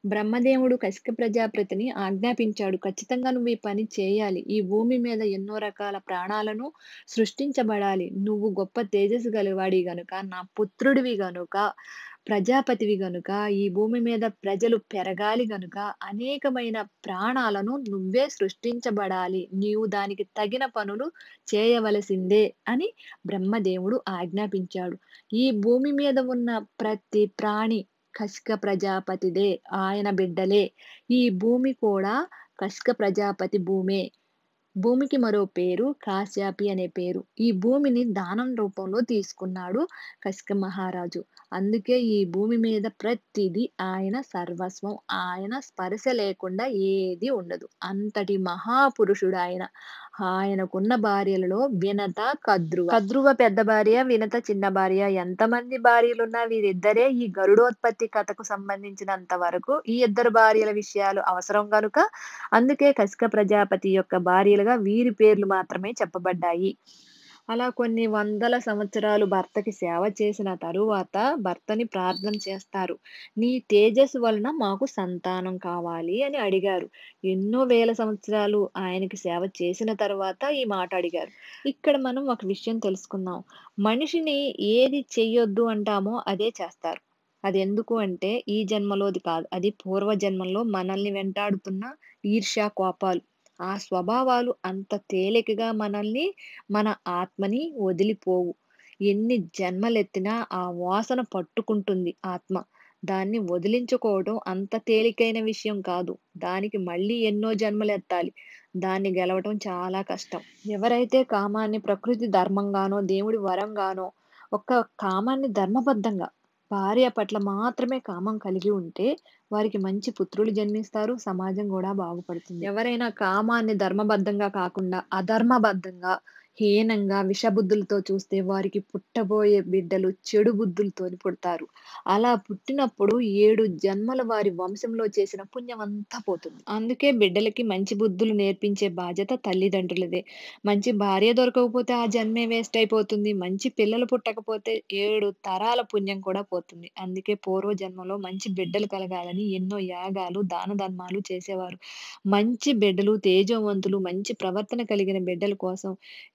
బ్రహ్మదేవుడు కశిక ప్రజాపతిని ఆజ్ఞాపించాడు. ఖచ్చితంగా నువ్వు ఈ పని చేయాలి. ఈ భూమి మీద ఎన్నో రకాల ప్రాణాలను సృష్టించబడాలి. నువ్వు గొప్ప తేజస్సు గలవాడివి గనుక, నా పుత్రుడివి గనుక, ప్రజాపతివి గనుక, ఈ భూమి మీద ప్రజలు పెరగాలి గనుక, అనేకమైన ప్రాణాలను నువ్వే సృష్టించబడాలి. నీవు దానికి తగిన పనులు చేయవలసిందే అని బ్రహ్మదేవుడు ఆజ్ఞాపించాడు. ఈ భూమి మీద ఉన్న ప్రతి ప్రాణి కశిక ప్రజాపతిదే. ఆయన బిడ్డలే. ఈ భూమి కూడా కశిక ప్రజాపతి భూమే. భూమికి మరో పేరు కాశ్యపి అనే పేరు. ఈ భూమిని దానం రూపంలో తీసుకున్నాడు కశిక మహారాజు. అందుకే ఈ భూమి మీద ప్రతిదీ ఆయన సర్వస్వం. ఆయన స్పర్శ లేకుండా ఏది ఉండదు. అంతటి మహాపురుషుడు ఆయన. ఆయనకున్న భార్యలలో వినత, కద్రువ. కద్రువ పెద్ద భార్య, వినత చిన్న భార్య. ఎంతమంది భార్యలున్నా వీరిద్దరే ఈ గరుడోత్పత్తి కథకు సంబంధించినంత వరకు ఈ ఇద్దరు భార్యల విషయాలు అవసరం గనుక అందుకే కశిక ప్రజాపతి యొక్క భార్యలుగా వీరి పేర్లు మాత్రమే చెప్పబడ్డాయి. అలా కొన్ని వందల సంవత్సరాలు భర్తకి సేవ చేసిన తరువాత భర్తని ప్రార్థన చేస్తారు. "నీ తేజస్సు వలన మాకు సంతానం కావాలి" అని అడిగారు. ఎన్నో వేల సంవత్సరాలు ఆయనకి సేవ చేసిన తరువాత ఈ మాట అడిగారు. ఇక్కడ మనం ఒక విషయం తెలుసుకుందాం. మనిషిని ఏది చెయ్యొద్దు అంటామో అదే చేస్తారు. అదెందుకు అంటే ఈ జన్మలోది కాదు. అది పూర్వ జన్మల్లో మనల్ని వెంటాడుతున్న ఈర్ష్య, కోపాలు. ఆ స్వభావాలు అంత తేలికగా మన ఆత్మని వదిలిపోవు. ఎన్ని జన్మలెత్తినా ఆ వాసన పట్టుకుంటుంది ఆత్మ. దాన్ని వదిలించుకోవడం అంత తేలికైన విషయం కాదు. దానికి మళ్ళీ ఎన్నో జన్మలెత్తాలి. దాన్ని గెలవటం చాలా కష్టం. ఎవరైతే కామాన్ని ప్రకృతి ధర్మంగానో, దేవుడి వరంగానో, కామాన్ని ధర్మబద్ధంగా భార్య పట్ల మాత్రమే కామం కలిగి ఉంటే వారికి మంచి పుత్రులు జన్మిస్తారు. సమాజం గూడా బాగుపడుతుంది. ఎవరైనా కామాన్ని ధర్మబద్ధంగా కాకుండా అధర్మబద్ధంగా, హీనంగా, విషబుద్ధులతో చూస్తే వారికి పుట్టబోయే బిడ్డలు చెడు బుద్ధులతోని పుడతారు. అలా పుట్టినప్పుడు 7 జన్మల వారి వంశంలో చేసిన పుణ్యం అంతా పోతుంది. అందుకే బిడ్డలకి మంచి బుద్ధులు నేర్పించే బాధ్యత తల్లిదండ్రులదే. మంచి భార్య దొరకకపోతే ఆ జన్మే వేస్ట్ అయిపోతుంది. మంచి పిల్లలు పుట్టకపోతే 7 తరాల పుణ్యం కూడా పోతుంది. అందుకే పూర్వ జన్మలో మంచి బిడ్డలు కలగాలని ఎన్నో యాగాలు, దాన ధర్మాలు చేసేవారు. మంచి బిడ్డలు, తేజోవంతులు, మంచి ప్రవర్తన కలిగిన బిడ్డల కోసం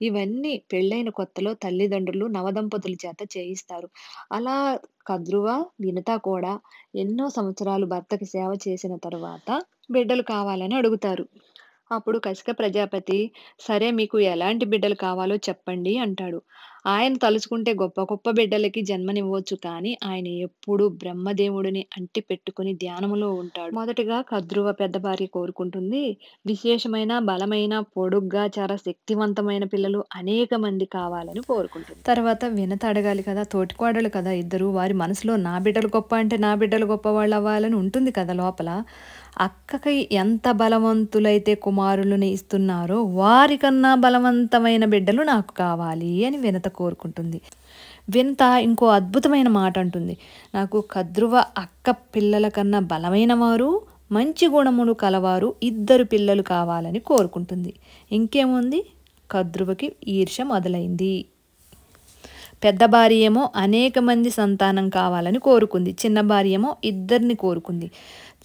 ఇవన్నీ పెళ్ళైన కొత్తలో తల్లిదండ్రులు నవదంపతుల చేత చేయిస్తారు. అలా కద్రువ, వినుత కూడా ఎన్నో సంవత్సరాలు భర్తకి సేవ చేసిన తరువాత బిడ్డలు కావాలని అడుగుతారు. అప్పుడు కసిక ప్రజాపతి, "సరే మీకు ఎలాంటి బిడ్డలు కావాలో చెప్పండి" అంటాడు. ఆయన తలుచుకుంటే గొప్ప గొప్ప బిడ్డలకి జన్మనివ్వొచ్చు కానీ, ఆయన ఎప్పుడూ బ్రహ్మదేవుడిని అంటి పెట్టుకొని ధ్యానములో ఉంటాడు. మొదటగా కద్రువ పెద్ద భార్య కోరుకుంటుంది, విశేషమైన, బలమైన, పొడుగ్గా, చాలా శక్తివంతమైన పిల్లలు అనేక మంది కావాలని కోరుకుంటుంది. తర్వాత వినత అడగాలి కదా, తోటికోడళ్ళు కదా ఇద్దరు. వారి మనసులో నా బిడ్డలు గొప్ప అంటే నా బిడ్డలు గొప్పవాళ్ళు అవ్వాలని ఉంటుంది కదా లోపల. అక్కకి ఎంత బలవంతులైతే కుమారులని ఇస్తున్నారో వారికన్నా బలవంతమైన బిడ్డలు నాకు కావాలి అని వినత కోరుకుంటుంది. వినత ఇంకో అద్భుతమైన మాట అంటుంది, నాకు కద్రువ అక్క పిల్లల కన్నా బలమైన వారు, మంచి గుణములు కలవారు 2 పిల్లలు కావాలని కోరుకుంటుంది. ఇంకేముంది, కద్రువకి ఈర్ష్య మొదలైంది. పెద్ద భార్య ఏమో అనేక మంది సంతానం కావాలని కోరుకుంది. చిన్న భార్య ఏమో 2 కోరుకుంది.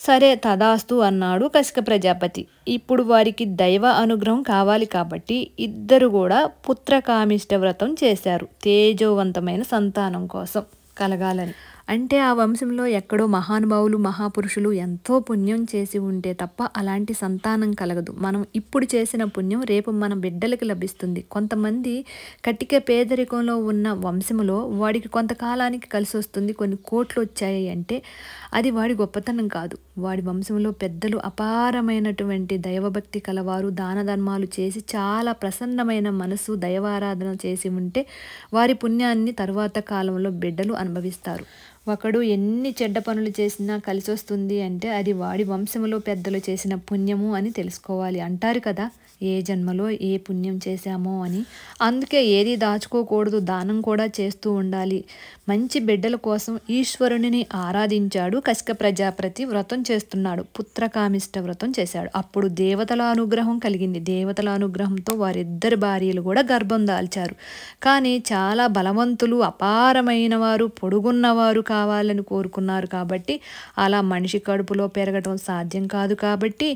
సరే తదాస్తు అన్నాడు కసిక ప్రజాపతి. ఇప్పుడు వారికి దైవ అనుగ్రహం కావాలి కాబట్టి 2 కూడా పుత్రకామిష్ట వ్రతం చేశారు. తేజోవంతమైన సంతానం కోసం కలగాలని. అంటే ఆ వంశంలో ఎక్కడో మహానుభావులు, మహాపురుషులు ఎంతో పుణ్యం చేసి ఉంటే తప్ప అలాంటి సంతానం కలగదు. మనం ఇప్పుడు చేసిన పుణ్యం రేపు మన బిడ్డలకి లభిస్తుంది. కొంతమంది కటిక పేదరికంలో ఉన్న వంశములో వాడికి కొంతకాలానికి కలిసి వస్తుంది, కొన్ని కోట్లు వచ్చాయి అంటే అది వాడి గొప్పతనం కాదు. వాడి వంశంలో పెద్దలు అపారమైనటువంటి దైవభక్తి కలవారు, దాన ధర్మాలు చేసి చాలా ప్రసన్నమైన మనసు, దైవారాధన చేసి ఉంటే వారి పుణ్యాన్ని తరువాత కాలంలో బిడ్డలు అనుభవిస్తారు. ఒకడు ఎన్ని చెడ్డ పనులు చేసినా కలిసి వస్తుంది అంటే అది వాడి వంశంలో పెద్దలు చేసిన పుణ్యము అని తెలుసుకోవాలి. అంటారు కదా, ఏ జన్మలో ఏ పుణ్యం చేశామో అని. అందుకే ఏది దాచుకోకూడదు, దానం కూడా చేస్తూ ఉండాలి. మంచి బిడ్డల కోసం ఈశ్వరుని ఆరాధించాడు కసిక ప్రజాపతి. వ్రతం చేస్తున్నాడు, పుత్రకామిష్ట వ్రతం చేశాడు. అప్పుడు దేవతల అనుగ్రహం కలిగింది. దేవతల అనుగ్రహంతో వారిద్దరు భార్యలు కూడా గర్భం దాల్చారు. కానీ చాలా బలవంతులు, అపారమైన వారు, పొడుగున్నవారు కావాలని కోరుకున్నారు కాబట్టి, అలా మనిషి కడుపులో పెరగటం సాధ్యం కాదు కాబట్టి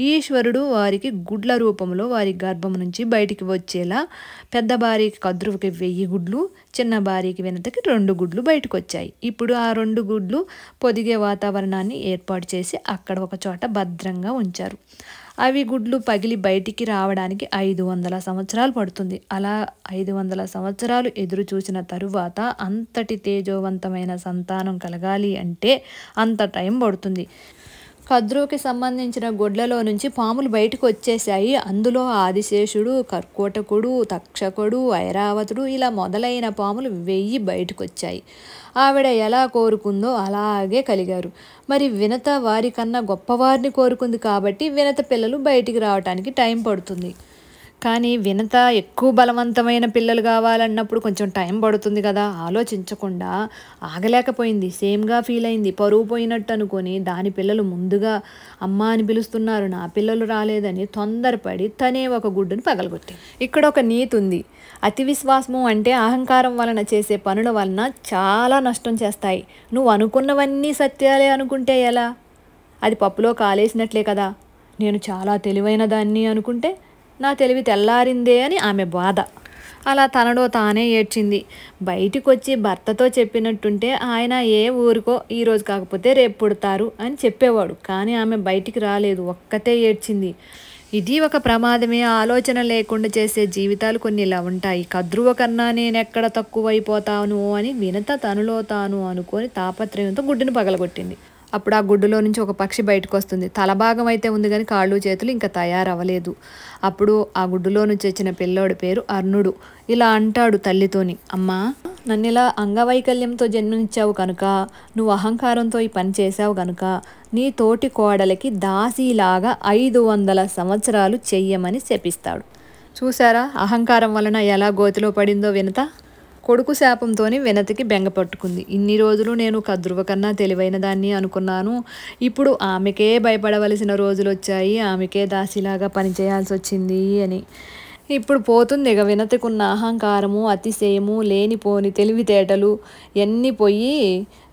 ఈశ్వరుడు వారికి గుడ్ల రూపంలో వారి గర్భం నుంచి బయటికి వచ్చేలా పెద్ద భార్యకి కద్రువకి 1000 గుడ్లు, చిన్న భార్యకి వినతకి 2 గుడ్లు బయటకు వచ్చాయి. ఇప్పుడు ఆ 2 గుడ్లు పొదిగే వాతావరణాన్ని ఏర్పాటు చేసి అక్కడ ఒక చోట భద్రంగా ఉంచారు. అవి గుడ్లు పగిలి బయటికి రావడానికి 500 సంవత్సరాలు పడుతుంది. అలా 500 సంవత్సరాలు ఎదురు చూసిన తరువాత అంతటి తేజోవంతమైన సంతానం కలగాలి అంటే అంత టైం పడుతుంది. కద్రువుకి సంబంధించిన గొడ్లలో నుంచి పాములు బయటకు వచ్చేసాయి. అందులో ఆదిశేషుడు, కర్కోటకుడు, తక్షకుడు, ఐరావతుడు ఇలా మొదలైన పాములు 1000 బయటకు వచ్చాయి. ఆవిడ ఎలా కోరుకుందో అలాగే కలిగారు. మరి వినత వారికన్నా గొప్పవారిని కోరుకుంది కాబట్టి వినత పిల్లలు బయటికి రావటానికి టైం పడుతుంది. కానీ వినత ఎక్కువ బలవంతమైన పిల్లలు కావాలన్నప్పుడు కొంచెం టైం పడుతుంది కదా, ఆలోచించకుండా ఆగలేకపోయింది. సేమ్‌గా ఫీల్ అయింది. పరువు పోయినట్టు అనుకోని దాని పిల్లలు ముందుగా అమ్మ అని పిలుస్తున్నారు, నా పిల్లలు రాలేదని తొందరపడి తనే ఒక గుడ్డుని పగలగొట్టింది. ఇక్కడ ఒక నీతి ఉంది. అతి విశ్వాసము అంటే అహంకారం వలన చేసే పనుల వలన చాలా నష్టం చేస్తాయి. నువ్వు అనుకున్నవన్నీ సత్యాలే అనుకుంటే ఎలా? అది పప్పులో కాలేసినట్లే కదా. నేను చాలా తెలివైన దాన్ని అనుకుంటే నా తెలివి తెల్లారిందే అని ఆమె బాధ. అలా తనలో తానే ఏడ్చింది. బయటికొచ్చి భర్తతో చెప్పినట్టుంటే ఆయన ఏ ఊరికో ఈరోజు కాకపోతే రేపు పుడతారు అని చెప్పేవాడు. కానీ ఆమె బయటికి రాలేదు, ఒక్కతే ఏడ్చింది. ఇది ఒక ప్రమాదమే. ఆలోచన లేకుండా చేసే జీవితాలు కొన్ని ఇలా ఉంటాయి. కద్రువ కన్నా నేనెక్కడ తక్కువైపోతాను అని వినత తనలో తాను అనుకొని తాపత్రయంతో గుడ్డును పగలగొట్టింది. అప్పుడు ఆ గుడ్డులో నుంచి ఒక పక్షి బయటకు వస్తుంది. తలభాగం అయితే ఉంది కానీ కాళ్ళు చేతులు ఇంకా తయారవ్వలేదు. అప్పుడు ఆ గుడ్డులో నుంచి వచ్చిన పిల్లోడి పేరు అర్ణుడు. ఇలా అంటాడు తల్లితోని, అమ్మా, నన్నిలా అంగవైకల్యంతో జన్మించావు కనుక, నువ్వు అహంకారంతో ఈ పని చేశావు కనుక నీ తోటి కోడలికి దాసీలాగా 500 సంవత్సరాలు చెయ్యమని శపిస్తాడు. చూసారా అహంకారం వలన ఎలా గోతిలో పడిందో వినత. కొడుకు శాపంతోని వినతికి బెంగ పట్టుకుంది. ఇన్ని రోజులు నేను కద్రువ కన్నా తెలివైన దాన్ని అనుకున్నాను, ఇప్పుడు ఆమెకే భయపడవలసిన రోజులు వచ్చాయి, ఆమెకే దాసిలాగా పనిచేయాల్సి వచ్చింది అని. ఇప్పుడు పోతుంది ఇక వినతికున్న అహంకారము, అతిశయము, లేనిపోని తెలివితేటలు ఎన్ని పోయి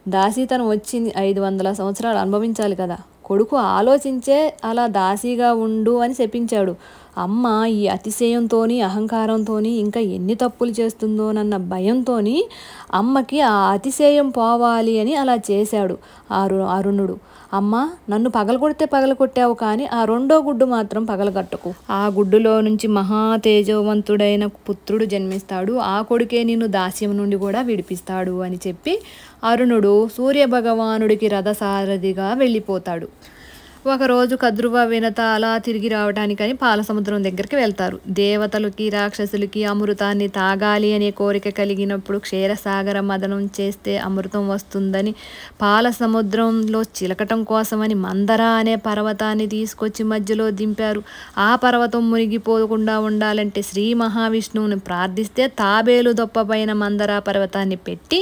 దాసీతనం వచ్చింది. 500 సంవత్సరాలు అనుభవించాలి కదా. కొడుకు ఆలోచించే అలా దాసీగా ఉండు అని శపించాడు. అమ్మ ఈ అతిశయంతోని అహంకారంతోని ఇంకా ఎన్ని తప్పులు చేస్తుందోనన్న భయంతోని అమ్మకి ఆ అతిశయం పోవాలి అని అలా చేశాడు అరుణుడు. అమ్మ, నన్ను పగలగొడితే పగలగొట్టావు కానీ ఆ రెండో గుడ్డు మాత్రం పగలగొట్టకు. ఆ గుడ్డులో నుంచి మహా తేజవంతుడైన పుత్రుడు జన్మిస్తాడు. ఆ కొడుకే నిన్ను దాస్యం నుండి కూడా విడిపిస్తాడు అని చెప్పి అరుణుడు సూర్యభగవానుడికి రథసారథిగా వెళ్ళిపోతాడు. ఒకరోజు కద్రువ వినత అలా తిరిగి రావడానికని పాలసముద్రం దగ్గరికి వెళ్తారు. దేవతలకి రాక్షసులకి అమృతాన్ని తాగాలి అనే కోరిక కలిగినప్పుడు క్షీరసాగర మదనం చేస్తే అమృతం వస్తుందని పాలసముద్రంలో చిలకటం కోసమని మందర అనే పర్వతాన్ని తీసుకొచ్చి మధ్యలో దింపారు. ఆ పర్వతం మునిగిపోకుండా ఉండాలంటే శ్రీ మహావిష్ణువుని ప్రార్థిస్తే తాబేలు దొప్పపైన మందర పర్వతాన్ని పెట్టి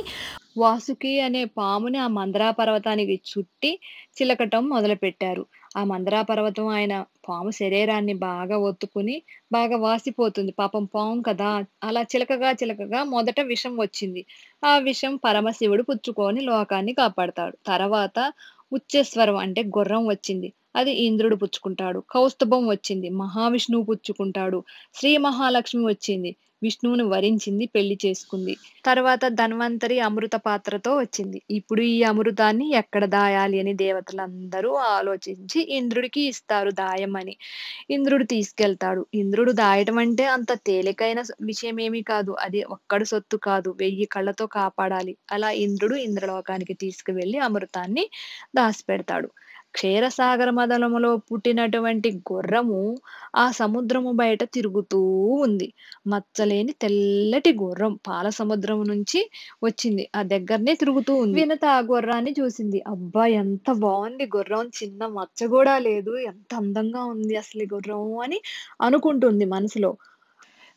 వాసుకి అనే పాముని ఆ మందరా పర్వతానికి చుట్టి చిలకటం మొదలుపెట్టారు. ఆ మందరా పర్వతం ఆయన పాము శరీరాన్ని బాగా ఒత్తుకుని బాగా వాసిపోతుంది. పాపం పాము కదా, అలా చిలకగా చిలకగా మొదట విషం వచ్చింది. ఆ విషం పరమశివుడు పుచ్చుకొని లోకాన్ని కాపాడతాడు. తర్వాత ఉచ్చేశ్వరం అంటే గుర్రం వచ్చింది. అది ఇంద్రుడు పుచ్చుకుంటాడు. కౌస్తుభం వచ్చింది, మహావిష్ణువు పుచ్చుకుంటాడు. శ్రీ మహాలక్ష్మి వచ్చింది, విష్ణువుని వరించింది, పెళ్లి చేసుకుంది. తర్వాత ధన్వంతరి అమృత పాత్రతో వచ్చింది. ఇప్పుడు ఈ అమృతాన్ని ఎక్కడ దాయాలి అని దేవతలందరూ ఆలోచించి ఇంద్రుడికి ఇస్తారు దాయమని. ఇంద్రుడు తీసుకెళ్తాడు. ఇంద్రుడు దాయటం అంటే అంత తేలికైన విషయం ఏమీ కాదు. అది ఒక్కడి సొత్తు కాదు, 1000 కళ్ళతో కాపాడాలి. అలా ఇంద్రుడు ఇంద్రలోకానికి తీసుకువెళ్ళి అమృతాన్ని దాచిపెడతాడు. క్షీరసాగర మదనములో పుట్టినటువంటి గుర్రము ఆ సముద్రము బయట తిరుగుతూ ఉంది. మచ్చలేని తెల్లటి గుర్రం పాల సముద్రం నుంచి వచ్చింది. ఆ దగ్గరనే తిరుగుతూ ఉంది. వినత ఆ గుర్రాన్ని చూసింది. అబ్బా, ఎంత బాగుంది గుర్రం, చిన్న మచ్చ కూడా లేదు, ఎంత అందంగా ఉంది అసలు ఈ గుర్రం అని అనుకుంటుంది మనసులో.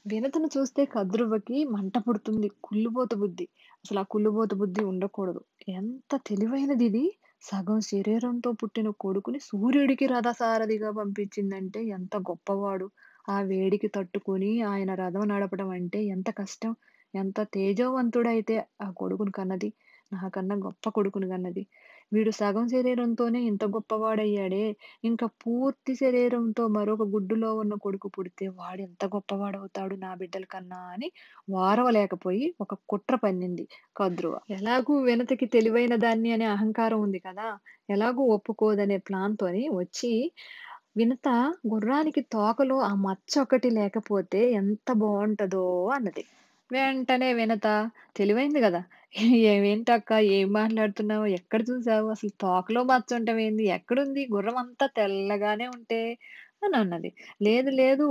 వినతను చూస్తే కద్రువకి మంట పుడుతుంది. కుళ్ళుబోతు బుద్ధి. అసలు ఆ కుళ్ళుబోతు బుద్ధి ఉండకూడదు. ఎంత తెలివైనది ఇది. సగం శరీరంతో పుట్టిన కొడుకుని సూర్యుడికి రథసారథిగా పంపించిందంటే ఎంత గొప్పవాడు. ఆ వేడికి తట్టుకొని ఆయన రథం నడపడం అంటే ఎంత కష్టం. ఎంత తేజోవంతుడైతే ఆ కొడుకుని కన్నది. నాకన్నా గొప్ప కొడుకుని కన్నది. వీడు సగం శరీరంతోనే ఇంత గొప్పవాడయ్యాడే, ఇంకా పూర్తి శరీరంతో మరొక గుడ్డులో ఉన్న కొడుకు పుడితే వాడెంత గొప్పవాడవుతాడు నా బిడ్డల కన్నా అని వారవలేకపోయి ఒక కుట్ర పన్నింది కద్రువ. ఎలాగూ వినతికి తెలివైన దాన్ని అనే అహంకారం ఉంది కదా, ఎలాగూ ఒప్పుకోదనే ప్లాన్‌తోని వచ్చి వినత గుర్రానికి తోకలో ఆ మచ్చ ఒకటి లేకపోతే ఎంత బావుంటదో అన్నది. వెంటనే వినత తెలివైంది గదా, "ఏమేంటక్కా, ఏం మాట్లాడుతున్నావు? ఎక్కడ చూసావు? అసలు తోకలో మచ్చ ఉండటం ఏంది? ఎక్కడుంది? గుర్రం అంతా తెల్లగానే ఉంటే" అని అన్నది. "లేదు లేదు,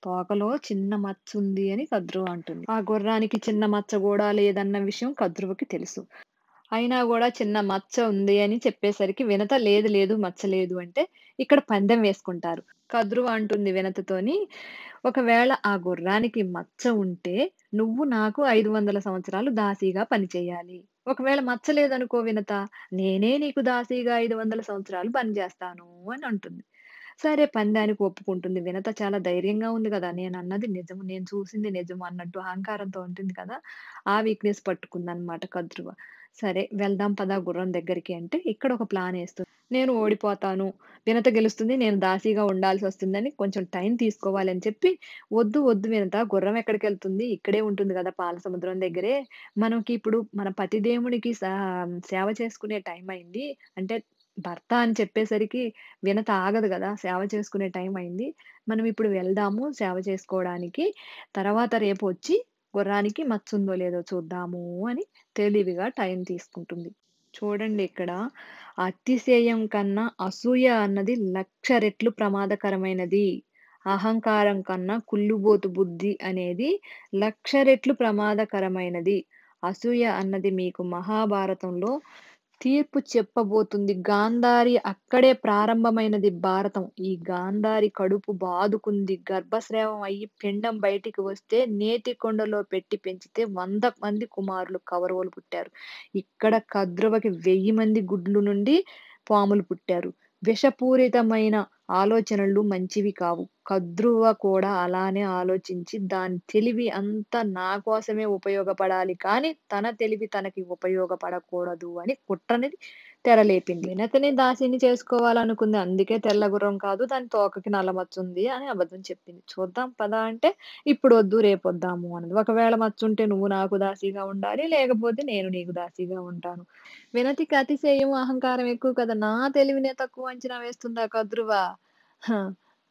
తోకలో చిన్న మచ్చ ఉంది" అని కద్రువ అంటుంది. ఆ గుర్రానికి చిన్న మచ్చ గూడా లేదన్న విషయం కద్రువకి తెలుసు. అయినా గూడా చిన్న మచ్చ ఉంది అని చెప్పేసరికి వినత లేదు లేదు మచ్చ లేదు అంటే ఇక్కడ పందెం వేసుకుంటారు. కద్రువ అంటుంది వినతతోని, "ఒకవేళ ఆ గుర్రానికి మచ్చ ఉంటే నువ్వు నాకు 500 సంవత్సరాలు దాసీగా పని చేయాలి. ఒకవేళ మచ్చ లేదనుకో వినత, నేనే నీకు దాసీగా 500 సంవత్సరాలు పని చేస్తాను" అని అంటుంది. సరే పందానికి ఒప్పుకుంటుంది. వినత చాలా ధైర్యంగా ఉంది గదా! నేనన్నది నిజము, నేను చూసింది నిజము అన్నట్టు అహంకారంతో ఉంటుంది కదా! ఆ వీక్‌నెస్ పట్టుకుందనమాట కద్రువ. సరే వెళ్దాం పద గుర్రం దగ్గరికి అంటే ఇక్కడ ఒక ప్లానేస్తుంది. నేను ఓడిపోతాను, వినత గెలుస్తుంది, నేను దాసీగా ఉండాల్సొస్తుందని కొంచెం టైం తీసుకోవాలని చెప్పి, "వద్దు వద్దు వినత గుర్రం ఎక్కడికెళ్తుంది? ఇక్కడే ఉంటుంది గదా! పాల సముద్రం దగ్గరే. మనకి ఇప్పుడు మన పతిదేవునికి సేవ చేసుకునే టైం అయింది. అంటే భర్త అని చెప్పేసరికి వినత ఆగదు గదా! సేవ చేసుకునే టైం అయింది. మనం ఇప్పుడు వెళ్దాము సేవ చేసుకోవడానికి. తర్వాత రేపొచ్చి గుర్రానికి మచ్చుందో లేదో చూద్దాము" అని తెలివిగా టైం తీసుకుంటుంది. చూడండి ఇక్కడ అతిశయం కన్నా అసూయ అన్నది 1,00,000 రెట్లు ప్రమాదకరమైనది. అహంకారం కన్నా కుళ్ళుబోతు బుద్ధి అనేది 1,00,000 రెట్లు ప్రమాదకరమైనది. అసూయ అన్నది మీకు మహాభారతంలో తీర్పు చెప్పబోతుంది. గాంధారి అక్కడే ప్రారంభమైనది భారతం. ఈ గాంధారి కడుపు బాదుకుంది. గర్భస్రావం అయ్యి పిండం బయటికి వస్తే నేతి కొండలో పెట్టి పెంచితే 100 మంది కుమారులు కౌరవులు పుట్టారు. ఇక్కడ కద్రువకి 1000 మంది గుడ్లు నుండి పాములు పుట్టారు. విషపూరితమైన ఆలోచనలు మంచివి కావు. కద్రువ కూడా అలానే ఆలోచించి దాని తెలివి అంతా నా కోసమే ఉపయోగపడాలి కానీ, తన తెలివి తనకి ఉపయోగపడకూడదు అని కుట్రని తెరలేపింది. వినతిని దాసిని చేసుకోవాలనుకుంది. అందుకే తెల్ల గుర్రం కాదు, దాని తోకకి నల్ల మచ్చుంది అని అబద్ధం చెప్పింది. చూద్దాం పద అంటే, ఇప్పుడొద్దు రేపొద్దాము అన్నది. ఒకవేళ మచ్చుంటే నువ్వు నాకు దాసీగా ఉండాలి, లేకపోతే నేను నీకు దాసీగా ఉంటాను. వినతికి అతిశయం, అహంకారం ఎక్కువ కదా! నా తెలివినే తక్కువ అంచనా వేస్తుందా కద్రువ? హ!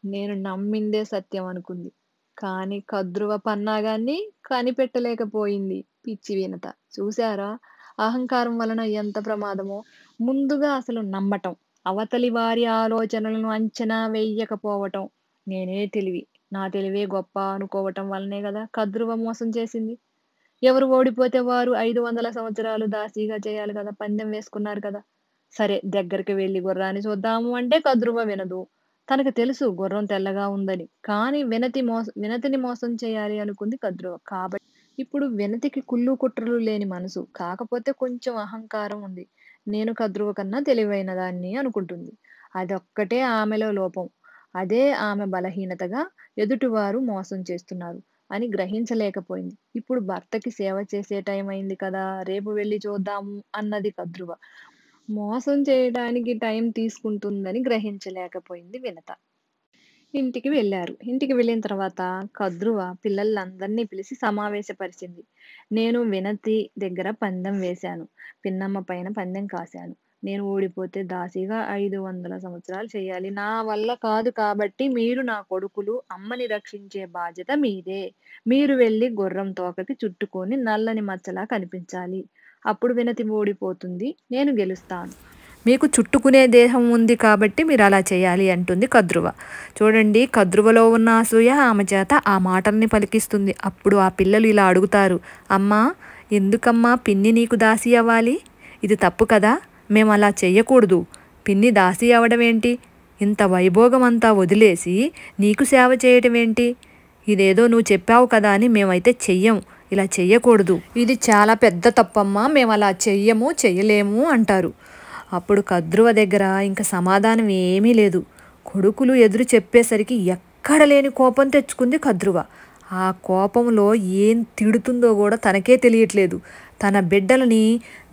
నేను నమ్మిందే సత్యం అనుకుంది. కానీ కద్రువ పన్నాగాన్ని కనిపెట్టలేకపోయింది పిచ్చి వినత. చూసారా? అహంకారం వలన ఎంత ప్రమాదమో! ముందుగా అసలు నమ్మటం, అవతలి వారి ఆలోచనలను అంచనా వెయ్యకపోవటం, నేనే తెలివి, నా తెలివే గొప్ప అనుకోవటం వల్లనే గదా కద్రువ మోసం చేసింది. ఎవరు ఓడిపోతే వారు 500 సంవత్సరాలు దాసీగా చేయాలి గదా! పందెం వేసుకున్నారు కదా! సరే దగ్గరికి వెళ్లి గుర్రాన్ని చూద్దాము అంటే కద్రువ వినదు. తనకు తెలుసు గుర్రం తెల్లగా ఉందని. కానీ వినతిని మోసం చేయాలి అనుకుంది కద్రువ. కాబట్టి ఇప్పుడు వినతికి కుళ్ళు కుట్రలు లేని మనసు. కాకపోతే కొంచెం అహంకారం ఉంది. నేను కద్రువ కన్నా తెలివైన దాన్ని అనుకుంటుంది. అదొక్కటే ఆమెలో లోపం. అదే ఆమె బలహీనతగా ఎదుటివారు మోసం చేస్తున్నారు అని గ్రహించలేకపోయింది. ఇప్పుడు భర్తకి సేవ చేసే టైం అయింది కదా! రేపు వెళ్లి చూద్దాము అన్నది కద్రువ. మోసం చేయడానికి టైం తీసుకుంటుందని గ్రహించలేకపోయింది వినత. ఇంటికి వెళ్లారు. ఇంటికి వెళ్ళిన తర్వాత కద్రువ పిల్లలందరినీ పిలిచి సమావేశపరిచింది. "నేను వినతి దగ్గర పందెం వేశాను. పిన్నమ్మ పైన పందెం కాశాను. నేను ఓడిపోతే దాసీగా 500 సంవత్సరాలు చేయాలి. నా వల్ల కాదు కాబట్టి మీరు నా కొడుకులు, అమ్మని రక్షించే బాధ్యత మీదే. మీరు వెళ్లి గుర్రం తోకకి చుట్టుకొని నల్లని మచ్చలా కనిపించాలి. అప్పుడు వినతి ఓడిపోతుంది. నేను గెలుస్తాను. మీకు చుట్టుకునే దేహం ఉంది కాబట్టి మీరు అలా చేయాలి" అంటుంది కద్రువ. చూడండి కద్రువలో ఉన్న అసూయ ఆమె చేత ఆ మాటల్ని పలికిస్తుంది. అప్పుడు ఆ పిల్లలు ఇలా అడుగుతారు, "అమ్మా, ఎందుకమ్మా పిన్ని నీకు దాసీ అవ్వాలి? ఇది తప్పు కదా! మేము అలా చెయ్యకూడదు. పిన్ని దాసీ అవ్వడం ఏంటి? ఇంత వైభోగం అంతా వదిలేసి నీకు సేవ చేయటం ఏంటి? ఇదేదో నువ్వు చెప్పావు కదా అని మేమైతే చెయ్యం. ఇలా చెయ్యకూడదు. ఇది చాలా పెద్ద తప్పమ్మా, మేము అలా చెయ్యము, చెయ్యలేము" అంటారు. అప్పుడు కద్రువ దగ్గర ఇంక సమాధానం ఏమీ లేదు. కొడుకులు ఎదురు చెప్పేసరికి ఎక్కడ లేని కోపం తెచ్చుకుంది కద్రువ. ఆ కోపంలో ఏం తిడుతుందో కూడా తనకే తెలియట్లేదు. తన బిడ్డలని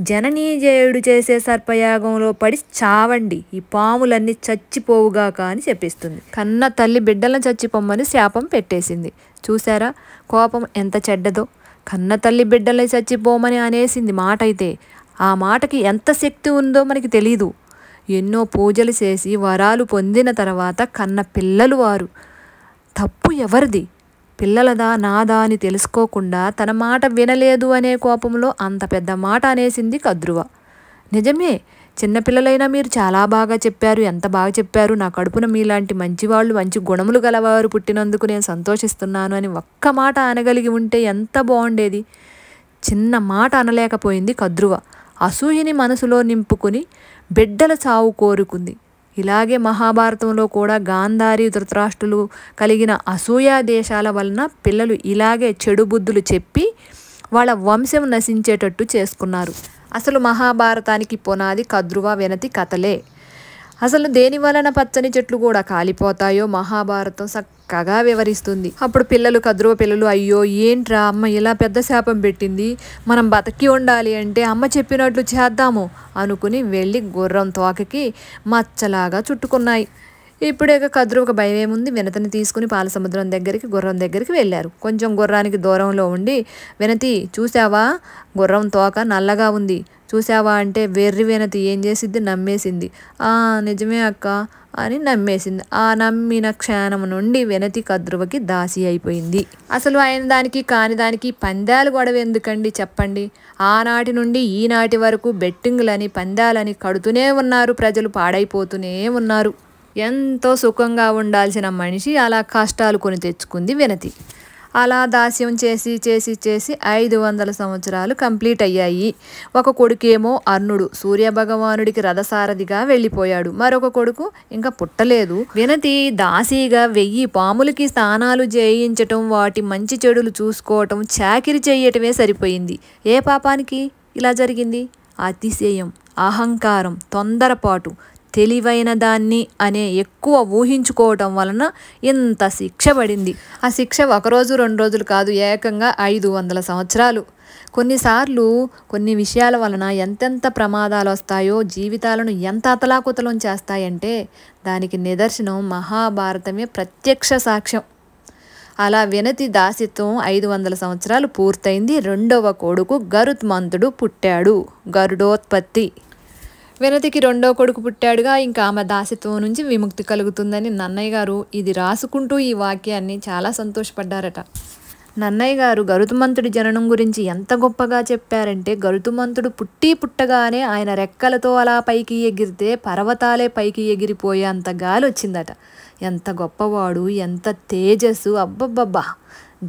జననీజేయుడు చేసే సర్పయాగంలో పడి చావండి, ఈ పాములన్నీ చచ్చిపోవుగాక అని చెప్పిస్తుంది. కన్న తల్లి బిడ్డలను చచ్చిపోమ్మని శాపం పెట్టేసింది. చూసారా కోపం ఎంత చెడ్డదో! కన్న తల్లి బిడ్డల్ని చచ్చిపోమని అనేసింది మాట అయితే. ఆ మాటకి ఎంత శక్తి ఉందో మనకి తెలీదు. ఎన్నో పూజలు చేసి వరాలు పొందిన తర్వాత కన్న పిల్లలు వారు. తప్పు ఎవరిది? పిల్లలదా నాదా అని తెలుసుకోకుండా తన మాట వినలేదు అనే కోపంలో అంత పెద్ద మాట అనేసింది కద్రువ. నిజమే, చిన్నపిల్లలైనా మీరు చాలా బాగా చెప్పారు, ఎంత బాగా చెప్పారు, నా కడుపున మీలాంటి మంచివాళ్ళు, మంచి గుణములు గలవారు పుట్టినందుకు నేను సంతోషిస్తున్నాను అని ఒక్క మాట అనగలిగి ఉంటే ఎంత బాగుండేది. చిన్న మాట అనలేకపోయింది కద్రువ. అసూయని మనసులో నింపుకుని బిడ్డల చావు కోరుకుంది. ఇలాగే మహాభారతంలో కూడా గాంధారి ధృతరాష్ట్రులు కలిగిన అసూయా దేశాల వలన పిల్లలు ఇలాగే చెడు బుద్ధులు చెప్పి వాళ్ళ వంశం నశించేటట్టు చేసుకున్నారు. అసలు మహాభారతానికి పునాది కద్రువ వినతి కథలే. అసలు దేని వలన పచ్చని చెట్లు కూడా కాలిపోతాయో మహాభారతం చక్కగా వివరిస్తుంది. అప్పుడు కద్రువ పిల్లలు అయ్యో ఏంట్రా అమ్మ ఇలా పెద్ద శాపం పెట్టింది, మనం బతికి ఉండాలి అంటే అమ్మ చెప్పినట్లు చేద్దాము అనుకుని వెళ్ళి గుర్రం తోకకి మచ్చలాగా చుట్టుకున్నాయి. ఇప్పుడే కద్రువకు భయం ఏముంది, వినతిని తీసుకుని పాలసముద్రం దగ్గరికి గుర్రం దగ్గరికి వెళ్ళారు. కొంచెం గుర్రానికి దూరంలో ఉండి వినతి చూసావా, గుర్రం తోక నల్లగా ఉంది చూసావా అంటే వెర్రి వినతి ఏం చేసిద్ది, నమ్మేసింది. నిజమే అక్క అని నమ్మేసింది. ఆ నమ్మిన క్షణం నుండి వినతి కద్రువకి దాసి అయిపోయింది. అసలు అయిన దానికి కాని దానికి పందాలు గొడవ ఎందుకండి చెప్పండి. ఆనాటి నుండి ఈనాటి వరకు బెట్టింగులని పందాలని కడుతూనే ఉన్నారు, ప్రజలు పాడైపోతూనే ఉన్నారు. ఎంతో సుఖంగా ఉండాల్సిన మనిషి అలా కష్టాలు కొని తెచ్చుకుంది వినతి. అలా దాస్యం చేసి చేసి చేసి 500 సంవత్సరాలు కంప్లీట్ అయ్యాయి. ఒక కొడుకేమో అర్ణుడు సూర్యభగవానుడికి రథసారథిగా వెళ్ళిపోయాడు. మరొక కొడుకు ఇంకా పుట్టలేదు. వినతి దాసీగా 1000 పాములకి స్నానాలు చేయించటం, వాటి మంచి చెడులు చూసుకోవటం, చాకిరి చేయటమే సరిపోయింది. ఏ పాపానికి ఇలా జరిగింది? అతిశయం, అహంకారం, తొందరపాటు, తెలివైన దాన్ని అనే ఎక్కువ ఊహించుకోవటం వలన ఇంత శిక్ష పడింది. ఆ శిక్ష 1 రోజు 2 రోజులు కాదు, ఏకంగా 500 సంవత్సరాలు. కొన్నిసార్లు కొన్ని విషయాల వలన ఎంతెంత ప్రమాదాలు వస్తాయో, జీవితాలను ఎంత అతలాకుతలం చేస్తాయంటే దానికి నిదర్శనం మహాభారతమే ప్రత్యక్ష సాక్ష్యం. అలా వినతి దాసిత్వం 500 సంవత్సరాలు పూర్తయింది. 2వ కొడుకు గరుత్మంతుడు పుట్టాడు. గరుడోత్పత్తి. వినతికి 2వ కొడుకు పుట్టాడుగా, ఇంకా ఆమె దాసిత్వం నుంచి విముక్తి కలుగుతుందని నన్నయ్య గారు ఇది రాసుకుంటూ ఈ వాక్యాన్ని చాలా సంతోషపడ్డారట. నన్నయ్య గారు గరుత్మంతుడి జననం గురించి ఎంత గొప్పగా చెప్పారంటే, గరుత్మంతుడు పుట్టగానే ఆయన రెక్కలతో అలా పైకి ఎగిరితే పర్వతాలే పైకి ఎగిరిపోయే అంత గాలి వచ్చిందట. ఎంత గొప్పవాడు, ఎంత తేజస్సు, అబ్బబ్బబ్బా,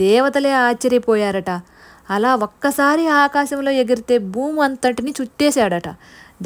దేవతలే ఆశ్చర్యపోయారట. అలా ఒక్కసారి ఆకాశంలో ఎగిరితే భూమి అంతటిని చుట్టేశాడట.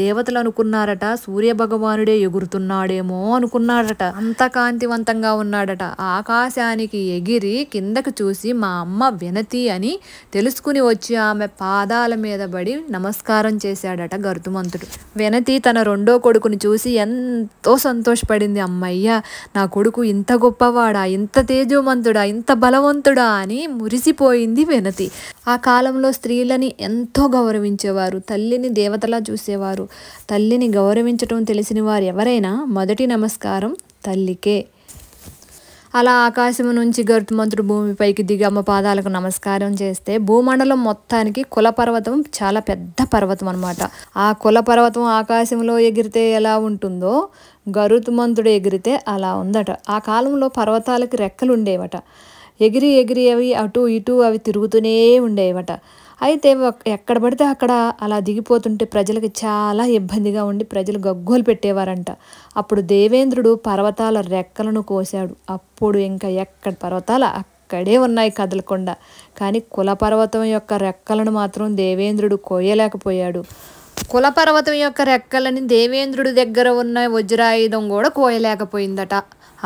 దేవతలు అనుకున్నారట సూర్యభగవానుడే ఎగురుతున్నాడేమో అనుకున్నాడట. అంత కాంతివంతంగా ఉన్నాడట. ఆకాశానికి ఎగిరి కిందకు చూసి మా అమ్మ వినతి అని తెలుసుకుని వచ్చి ఆమె పాదాల మీద పడి నమస్కారం చేశాడట గరుత్మంతుడు. వినతి తన 2వ కొడుకుని చూసి ఎంతో సంతోషపడింది. అమ్మయ్య, నా కొడుకు ఇంత గొప్పవాడా, ఇంత తేజోవంతుడా, ఇంత బలవంతుడా అని మురిసిపోయింది వినతి. ఆ కాలంలో స్త్రీలని ఎంతో గౌరవించేవారు, తల్లిని దేవతలా చూసేవారు. తల్లిని గౌరవించటం తెలిసిన వారు ఎవరైనా మొదటి నమస్కారం తల్లికే. అలా ఆకాశం నుంచి గరుత్మంతుడు భూమిపైకి దిగి అమ్మ పాదాలకు నమస్కారం చేస్తే భూమండలం మొత్తానికి కులపర్వతం చాలా పెద్ద పర్వతం అనమాట. ఆ కులపర్వతం ఆకాశంలో ఎగిరితే ఎలా ఉంటుందో గరుత్మంతుడు ఎగిరితే అలా ఉందట. ఆ కాలంలో పర్వతాలకి రెక్కలు ఉండేవట. ఎగిరి ఎగిరి అవి అటు ఇటు అవి తిరుగుతూనే ఉండేవట. అయితే ఎక్కడ పడితే అక్కడ అలా దిగిపోతుంటే ప్రజలకు చాలా ఇబ్బందిగా ఉండి ప్రజలు గగ్గోలు పెట్టేవారంట. అప్పుడు దేవేంద్రుడు పర్వతాల రెక్కలను కోశాడు. అప్పుడు ఇంకా ఎక్కడ పర్వతాలు అక్కడే ఉన్నాయి కదలకుండా. కానీ కులపర్వతం యొక్క రెక్కలను మాత్రం దేవేంద్రుడు కోయలేకపోయాడు. కులపర్వతం యొక్క రెక్కలని దేవేంద్రుడి దగ్గర ఉన్న వజ్రాయుధం కూడా కోయలేకపోయిందట.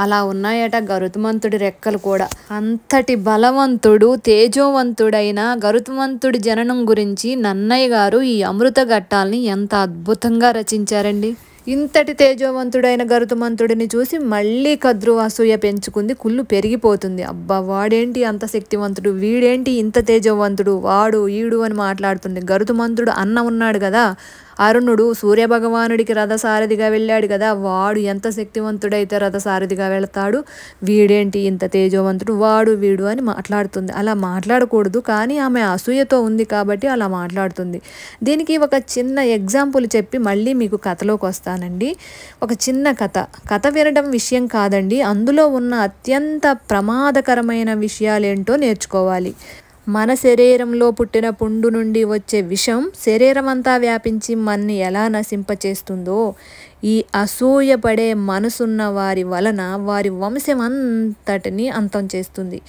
అలా ఉన్నాయట గరుత్మంతుడి రెక్కలు కూడా. అంతటి బలవంతుడు తేజోవంతుడైన గరుత్మంతుడి జననం గురించి నన్నయ్య గారు ఈ అమృత ఘట్టాల్ని ఎంత అద్భుతంగా రచించారండి. ఇంతటి తేజోవంతుడైన గరుత్మంతుడిని చూసి మళ్ళీ కద్రువ అసూయ పెంచుకుంది, కుళ్ళు పెరిగిపోతుంది. అబ్బా, వాడేంటి అంత శక్తివంతుడు, వీడేంటి ఇంత తేజోవంతుడు, వాడు ఈడు అని మాట్లాడుతుంది. గరుత్మంతుడు అన్న ఉన్నాడు కదా, అరుణుడు సూర్యభగవానుడికి రథసారథిగా వెళ్ళాడు కదా, వాడు ఎంత శక్తివంతుడైతే రథసారథిగా వెళతాడు, వీడేంటి ఇంత తేజోవంతుడు, వాడు వీడు అని మాట్లాడుతుంది. అలా మాట్లాడకూడదు, కానీ ఆమె అసూయతో ఉంది కాబట్టి అలా మాట్లాడుతుంది. దీనికి ఒక చిన్న ఎగ్జాంపుల్ చెప్పి మళ్ళీ మీకు కథలోకి వస్తానండి. ఒక చిన్న కథ వినడం విషయం కాదండి, అందులో ఉన్న అత్యంత ప్రమాదకరమైన విషయాలేంటో నేర్చుకోవాలి. మన శరీరంలో పుట్టిన పుండు నుండి వచ్చే విషం శరీరం అంతా వ్యాపించి మన్ని ఎలా నశింపచేస్తుందో, ఈ అసూయపడే మనసున్న వారి వలన వారి వంశం అంతటిని అంతం చేస్తుంది.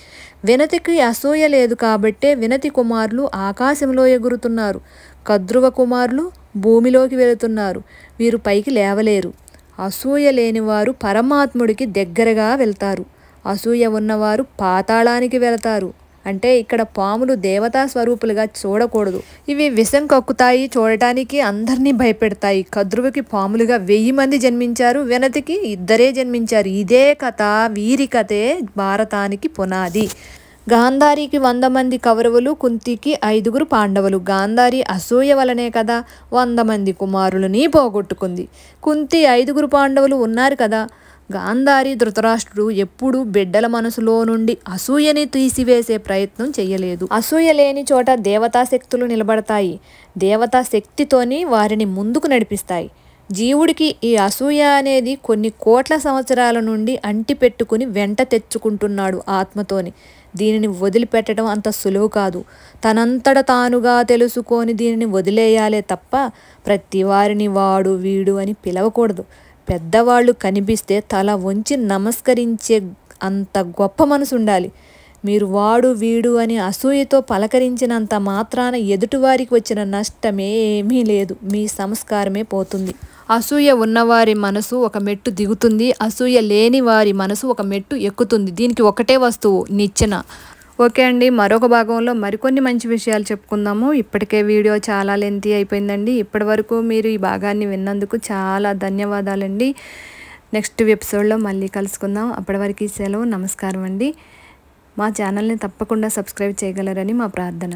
వినతికి అసూయ లేదు కాబట్టే వినతి కుమారులు ఆకాశంలో ఎగురుతున్నారు. కద్రువ కుమారులు భూమిలోకి వెళుతున్నారు. వీరు పైకి లేవలేరు. అసూయ లేనివారు పరమాత్ముడికి దగ్గరగా వెళ్తారు. అసూయ ఉన్నవారు పాతాళానికి వెళతారు. అంటే ఇక్కడ పాములు దేవతా స్వరూపులుగా చూడకూడదు. ఇవి విషం కక్కుతాయి, చూడటానికి అందరినీ భయపెడతాయి. కద్రువుకి పాములుగా 1000 మంది జన్మించారు, వినతికి 2 జన్మించారు. ఇదే కథ, వీరి కథే భారతానికి పునాది. గాంధారికి 100 మంది కౌరవులు, కుంతికి 5 పాండవులు. గాంధారి అసూయ వలనే కదా 100 మంది కుమారులని పోగొట్టుకుంది. కుంతి 5 పాండవులు ఉన్నారు కదా. గాంధారి ధృతరాష్ట్రుడు ఎప్పుడూ బిడ్డల మనసులో నుండి అసూయని తీసివేసే ప్రయత్నం చెయ్యలేదు. అసూయ లేని చోట దేవతా శక్తులు నిలబడతాయి. దేవతా శక్తితోని వారిని ముందుకు నడిపిస్తాయి. జీవుడికి ఈ అసూయ అనేది కొన్ని కోట్ల సంవత్సరాల నుండి అంటిపెట్టుకుని వెంట తెచ్చుకుంటున్నాడు ఆత్మతోని. దీనిని వదిలిపెట్టడం అంత సులువు కాదు. తనంతట తానుగా తెలుసుకొని దీనిని వదిలేయాలే తప్ప ప్రతి వారిని వాడు వీడు అని పిలవకూడదు. పెద్దవాళ్ళు కనిపిస్తే తల వంచి నమస్కరించే అంత గొప్ప మనసు ఉండాలి. మీరు వాడు వీడు అని అసూయతో పలకరించినంత మాత్రాన ఎదుటివారికి వచ్చిన నష్టమే ఏమీ లేదు. మీ సంస్కారమే పోతుంది. అసూయ ఉన్నవారి మనసు ఒక మెట్టు దిగుతుంది. అసూయ లేని వారి మనసు ఒక మెట్టు ఎక్కుతుంది. దీనికి ఒకటే వస్తువు, నిచ్చెన. ఓకే అండి, మరొక భాగంలో మరికొన్ని మంచి విషయాలు చెప్పుకుందాము. ఇప్పటికే వీడియో చాలా లెంతీ అయిపోయిందండి. ఇప్పటి వరకు మీరు ఈ భాగాన్ని విన్నందుకు చాలా ధన్యవాదాలండి. నెక్స్ట్ ఎపిసోడ్లో మళ్ళీ కలుసుకుందాం. అప్పటి వరకు సెలవు. నమస్కారం అండి. మా ఛానల్ని తప్పకుండా సబ్స్క్రైబ్ చేయగలరని మా ప్రార్థన.